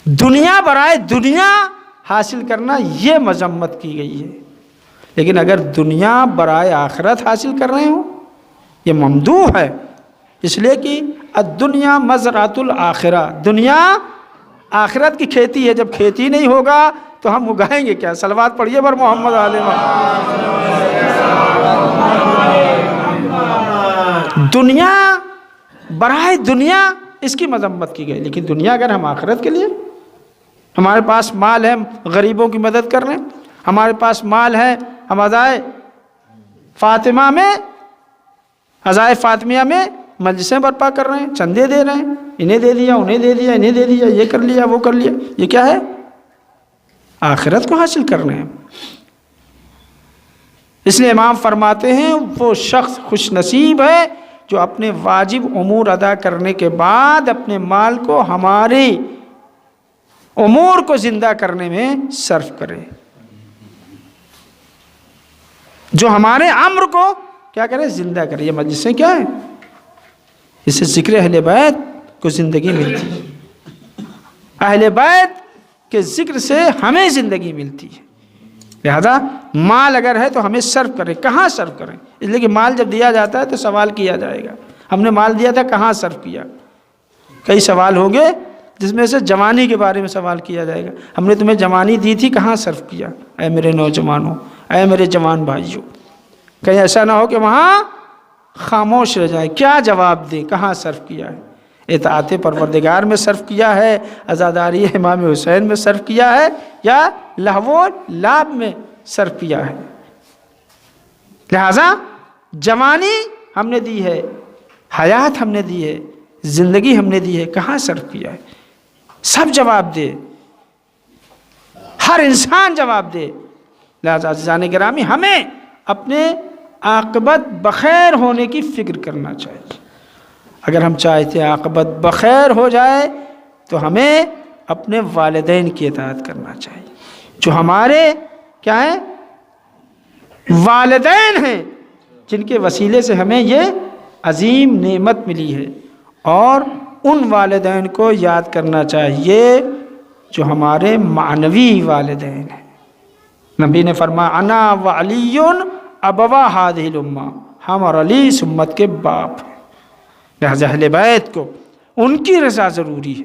دنیا برائے دنیا حاصل کرنا یہ مذمت کی گئی ہے، لیکن اگر دنیا برائے آخرت حاصل کر رہے ہوں یہ ممدوح ہے، اس لیے کہ الدنیا مزرعۃ الآخرہ، دنیا آخرت کی کھیتی ہے، جب کھیتی نہیں ہوگا تو ہم اگائیں گے کیا؟ صلوات پڑھیے بر محمد علیہ۔ دنیا برائے دنیا اس کی مذمت کی گئی، لیکن دنیا اگر ہم آخرت کے لیے، ہمارے پاس مال ہے غریبوں کی مدد کر رہے ہیں، ہمارے پاس مال ہے ہم عزائے فاطمہ میں، عزائے فاطمیہ میں مجلسیں برپا کر رہے ہیں، چندے دے رہے ہیں، انہیں دے دیا انہیں دے دیا انہیں دے دیا، یہ کر لیا وہ کر لیا، یہ کیا ہے؟ آخرت کو حاصل کر رہے ہیں۔ اس لیے امام فرماتے ہیں وہ شخص خوش نصیب ہے جو اپنے واجب امور ادا کرنے کے بعد اپنے مال کو ہمارے امور کو زندہ کرنے میں صرف کرے، جو ہمارے امر کو کیا کرے؟ زندہ کرے۔ یہ مجلسیں کیا ہیں؟ اس سے ذکر اہل بیت کو زندگی ملتی ہے، اہل بیت کے ذکر سے ہمیں زندگی ملتی ہے۔ لہذا مال اگر ہے تو ہمیں صرف کریں، کہاں صرف کریں؟ اس لیے کہ مال جب دیا جاتا ہے تو سوال کیا جائے گا، ہم نے مال دیا تھا کہاں صرف کیا؟ کئی سوال ہوں گے جس میں سے جوانی کے بارے میں سوال کیا جائے گا، ہم نے تمہیں جوانی دی تھی کہاں صرف کیا؟ اے میرے نوجوانوں، اے میرے جوان بھائیوں، کہیں ایسا نہ ہو کہ وہاں خاموش رہ جائے، کیا جواب دیں؟ کہاں صرف کیا ہے؟ اطاعت پروردگار میں صرف کیا ہے، عزاداری امام حسین میں صرف کیا ہے، یا لہو و لعب میں صرف کیا ہے؟ لہذا جوانی ہم نے دی ہے، حیات ہم نے دی ہے، زندگی ہم نے دی ہے، کہاں صرف کیا ہے؟ سب جواب دے، ہر انسان جواب دے۔ لہذا عزیزان گرامی ہمیں اپنے عاقبت بخیر ہونے کی فکر کرنا چاہیے۔ اگر ہم چاہتے ہیں عاقبت بخیر ہو جائے تو ہمیں اپنے والدین کی اطاعت کرنا چاہیے، جو ہمارے کیا ہیں؟ والدین ہیں، جن کے وسیلے سے ہمیں یہ عظیم نعمت ملی ہے، اور ان والدین کو یاد کرنا چاہیے جو ہمارے معنوی والدین ہیں۔ نبی نے فرمایا انا وعلی ابوا ہذہ الامہ، ہم اور علی اس امت کے باپ ہیں۔ لہذا اہل بیت کو ان کی رضا ضروری ہے،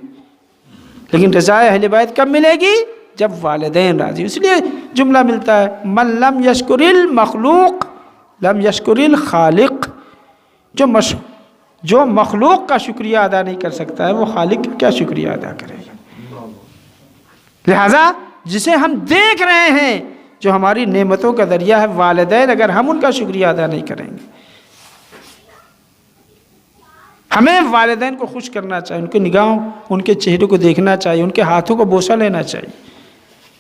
لیکن رضا اہل بیت کب ملے گی؟ جب والدین راضی۔ اس لیے جملہ ملتا ہے من لم یشکر المخلوق لم یشکر الخالق، جو مخلوق کا شکریہ ادا نہیں کر سکتا ہے وہ خالق کا کیا شکریہ ادا کرے گا؟ لہذا جسے ہم دیکھ رہے ہیں جو ہماری نعمتوں کا ذریعہ ہے والدین، اگر ہم ان کا شکریہ ادا نہیں کریں گے، ہمیں والدین کو خوش کرنا چاہیے، ان کے نگاہوں ان کے چہرے کو دیکھنا چاہیے، ان کے ہاتھوں کو بوسہ لینا چاہیے۔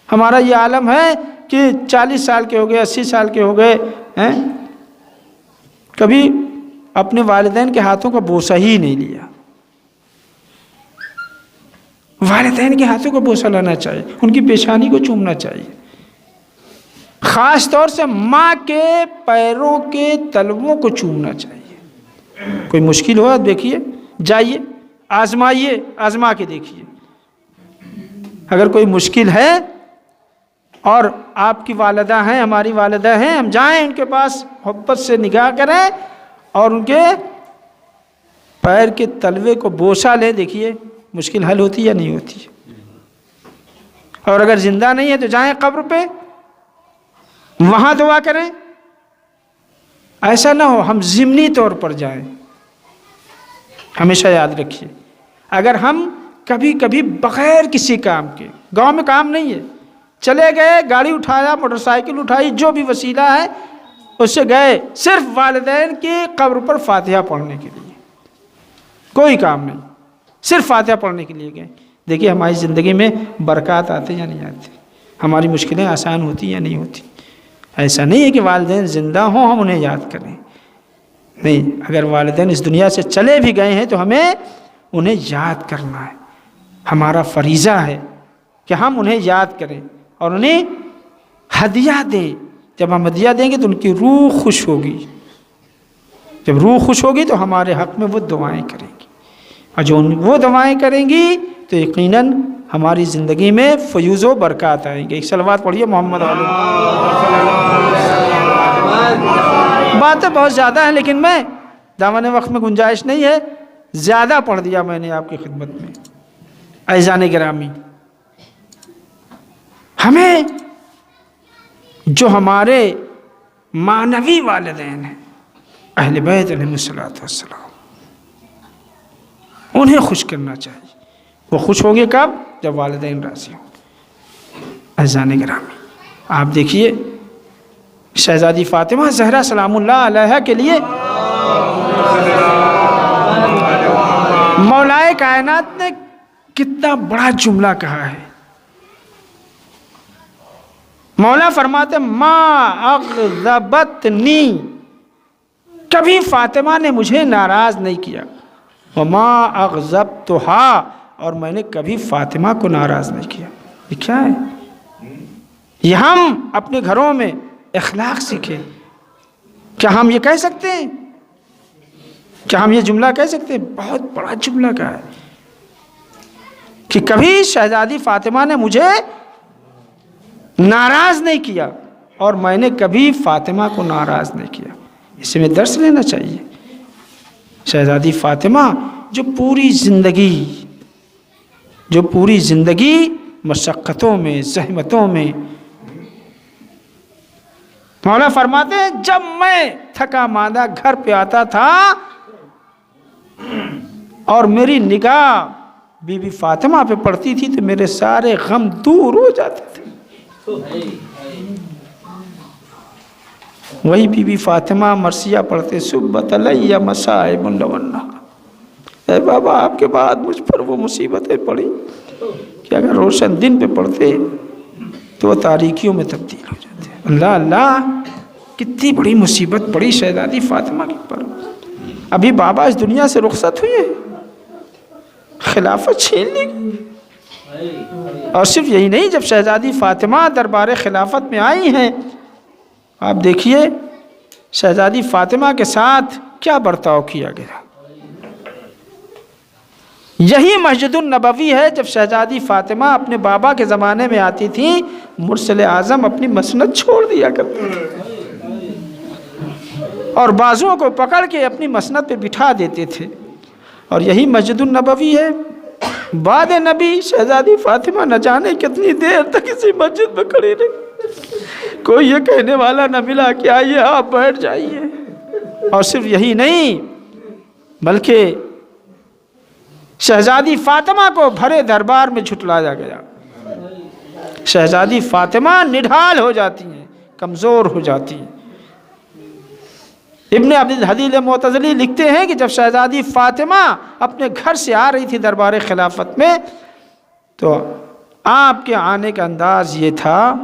ہمارا یہ عالم ہے کہ 40 سال کے ہو گئے 80 سال کے ہو گئے ہیں، کبھی اپنے والدین کے ہاتھوں کا بوسہ ہی نہیں لیا۔ والدین کے ہاتھوں کو بوسہ لینا چاہیے، ان کی پیشانی کو چومنا چاہیے، خاص طور سے ماں کے پیروں کے تلووں کو چومنا چاہیے۔ کوئی مشکل ہو دیکھیے، جائیے آزمائیے، آزما کے دیکھیے۔ اگر کوئی مشکل ہے اور آپ کی والدہ ہیں، ہماری والدہ ہیں، ہم جائیں ان کے پاس، محبت سے نگاہ کریں اور ان کے پیر کے تلوے کو بوسہ لیں، دیکھیے مشکل حل ہوتی یا نہیں ہوتی۔ اور اگر زندہ نہیں ہے تو جائیں قبر پہ، وہاں دعا کریں۔ ایسا نہ ہو ہم ضمنی طور پر جائیں۔ ہمیشہ یاد رکھیے، اگر ہم کبھی کبھی بغیر کسی کام کے، گاؤں میں کام نہیں ہے، چلے گئے، گاڑی اٹھایا، موٹر سائیکل اٹھائی، جو بھی وسیلہ ہے اس سے گئے، صرف والدین کی قبر پر فاتحہ پڑھنے کے لیے، کوئی کام نہیں، صرف فاتحہ پڑھنے کے لیے گئے، دیکھیے ہماری زندگی میں برکات آتے یا نہیں آتے، ہماری مشکلیں آسان ہوتی یا نہیں ہوتی۔ ایسا نہیں ہے کہ والدین زندہ ہوں ہم انہیں یاد کریں، نہیں، اگر والدین اس دنیا سے چلے بھی گئے ہیں تو ہمیں انہیں یاد کرنا ہے، ہمارا فریضہ ہے کہ ہم انہیں یاد کریں اور انہیں ہدیہ دیں۔ جب ہم ہدیہ دیں گے تو ان کی روح خوش ہوگی، جب روح خوش ہوگی تو ہمارے حق میں وہ دعائیں کریں گی، اور جو وہ دعائیں کریں گی تو یقیناً ہماری زندگی میں فیوز و برکات آئیں گے. ایک صلوات پڑھیے محمد علیہ. باتیں بہت زیادہ ہیں لیکن میں دامن وقت میں گنجائش نہیں ہے، زیادہ پڑھ دیا میں نے آپ کی خدمت میں. عزیزان گرامی، ہمیں جو ہمارے معنوی والدین ہیں اہل بیت علیہ السلام، انہیں خوش کرنا چاہیے. وہ خوش ہوں گے کب؟ جب والدین راضی ہوں. عزیزان گرامی، آپ دیکھیے شہزادی فاطمہ زہرا سلام اللہ علیہا کے لیے مولائے کائنات نے کتنا بڑا جملہ کہا ہے. مولا فرماتے ما اغضبتنی، کبھی فاطمہ نے مجھے ناراض نہیں کیا. وما اغضبتہا، اور میں نے کبھی فاطمہ کو ناراض نہیں کیا. یہ کیا ہے؟ یہ ہم اپنے گھروں میں اخلاق سیکھیں. کیا ہم یہ کہہ سکتے ہیں؟ کیا ہم یہ جملہ کہہ سکتے ہیں؟ بہت بڑا جملہ کہا ہے کہ کبھی شہزادی فاطمہ نے مجھے ناراض نہیں کیا اور میں نے کبھی فاطمہ کو ناراض نہیں کیا. اس سے میں درس لینا چاہیے. شہزادی فاطمہ جو پوری زندگی مشقتوں میں، زحمتوں میں، مولا فرماتے ہیں جب میں تھکا ماندہ گھر پہ آتا تھا اور میری نگاہ بی بی فاطمہ پہ پڑتی تھی تو میرے سارے غم دور ہو جاتے تھے. وہی بی بی فاطمہ مرثیہ پڑھتے صبح علیہ مصائب لونہا. اے بابا آپ کے بعد مجھ پر وہ مصیبتیں پڑی کہ اگر روشن دن پہ پڑھتے تو وہ تاریکیوں میں تبدیل ہو جاتے. اللہ اللہ، کتنی بڑی مصیبت پڑی شہزادی فاطمہ کے پر. ابھی بابا اس دنیا سے رخصت ہوئے، خلافت چھین لی. اور صرف یہی نہیں، جب شہزادی فاطمہ دربار خلافت میں آئی ہیں، آپ دیکھیے شہزادی فاطمہ کے ساتھ کیا برتاؤ کیا گیا. یہی مسجد النبوی ہے. جب شہزادی فاطمہ اپنے بابا کے زمانے میں آتی تھیں، مرسل اعظم اپنی مسند چھوڑ دیا کرتے تھے اور بازوؤں کو پکڑ کے اپنی مسند پہ بٹھا دیتے تھے. اور یہی مسجد النبوی ہے. بعد نبی شہزادی فاطمہ نہ جانے کتنی دیر تک اسی مسجد میں کھڑی رہی. کوئی یہ کہنے والا نہ ملا کہ آئیے آپ بیٹھ جائیے. اور صرف یہی نہیں بلکہ شہزادی فاطمہ کو بھرے دربار میں جھٹلایا گیا. شہزادی فاطمہ نڈھال ہو جاتی ہیں، کمزور ہو جاتی ہیں. ابن عبد الحدیل معتزلی لکھتے ہیں کہ جب شہزادی فاطمہ اپنے گھر سے آ رہی تھی دربار خلافت میں تو آپ کے آنے کا انداز یہ تھا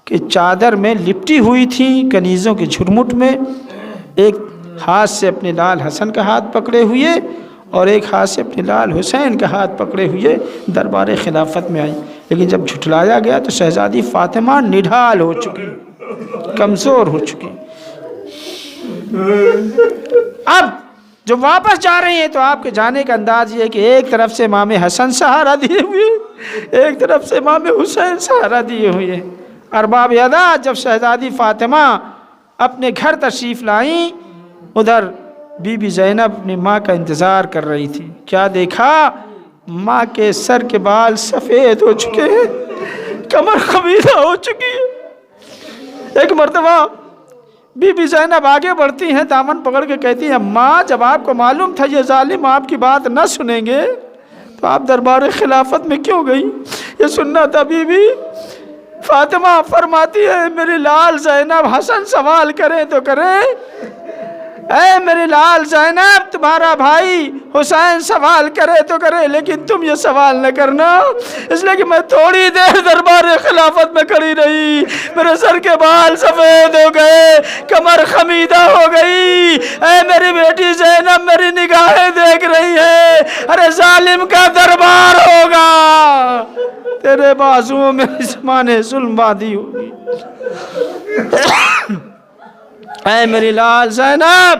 کہ چادر میں لپٹی ہوئی تھی کنیزوں کے جھرمٹ میں، ایک ہاتھ سے اپنے لال حسن کا ہاتھ پکڑے ہوئے اور ایک ہاتھ سے اپنے لال حسین کا ہاتھ پکڑے ہوئے دربار خلافت میں آئی. لیکن جب جھٹلایا گیا تو شہزادی فاطمہ نڈھال ہو چکی، کمزور ہو چکی. اب جو واپس جا رہے ہیں تو آپ کے جانے کا انداز یہ ہے کہ ایک طرف سے امام حسن سہارا دیے ہوئے، ایک طرف سے امام حسین سہارا دیے ہوئے. ارباب ادا جب شہزادی فاطمہ اپنے گھر تشریف لائیں، ادھر بی بی زینب اپنی ماں کا انتظار کر رہی تھی. کیا دیکھا؟ ماں کے سر کے بال سفید ہو چکے ہیں، کمر خمیدہ ہو چکی ہے. ایک مرتبہ بی بی زینب آگے بڑھتی ہیں، دامن پکڑ کے کہتی ہیں ماں جب آپ کو معلوم تھا یہ ظالم آپ کی بات نہ سنیں گے تو آپ دربار خلافت میں کیوں گئی؟ یہ سننا تھا. بی بی فاطمہ فرماتی ہے میری لال زینب حسن سوال کریں تو کریں، اے میری لال زینب تمہارا بھائی حسین سوال کرے تو کرے لیکن تم یہ سوال نہ کرنا. اس لیے کہ میں تھوڑی دیر دربار خلافت میں کھڑی رہی، میرے سر کے بال سفید ہو گئے، کمر خمیدہ ہو گئی. اے میری بیٹی زینب میری نگاہیں دیکھ رہی ہے، ارے ظالم کا دربار ہوگا، تیرے بازوؤں میں زمانے ظلم باندھی ہوگی. اے میری لال زینب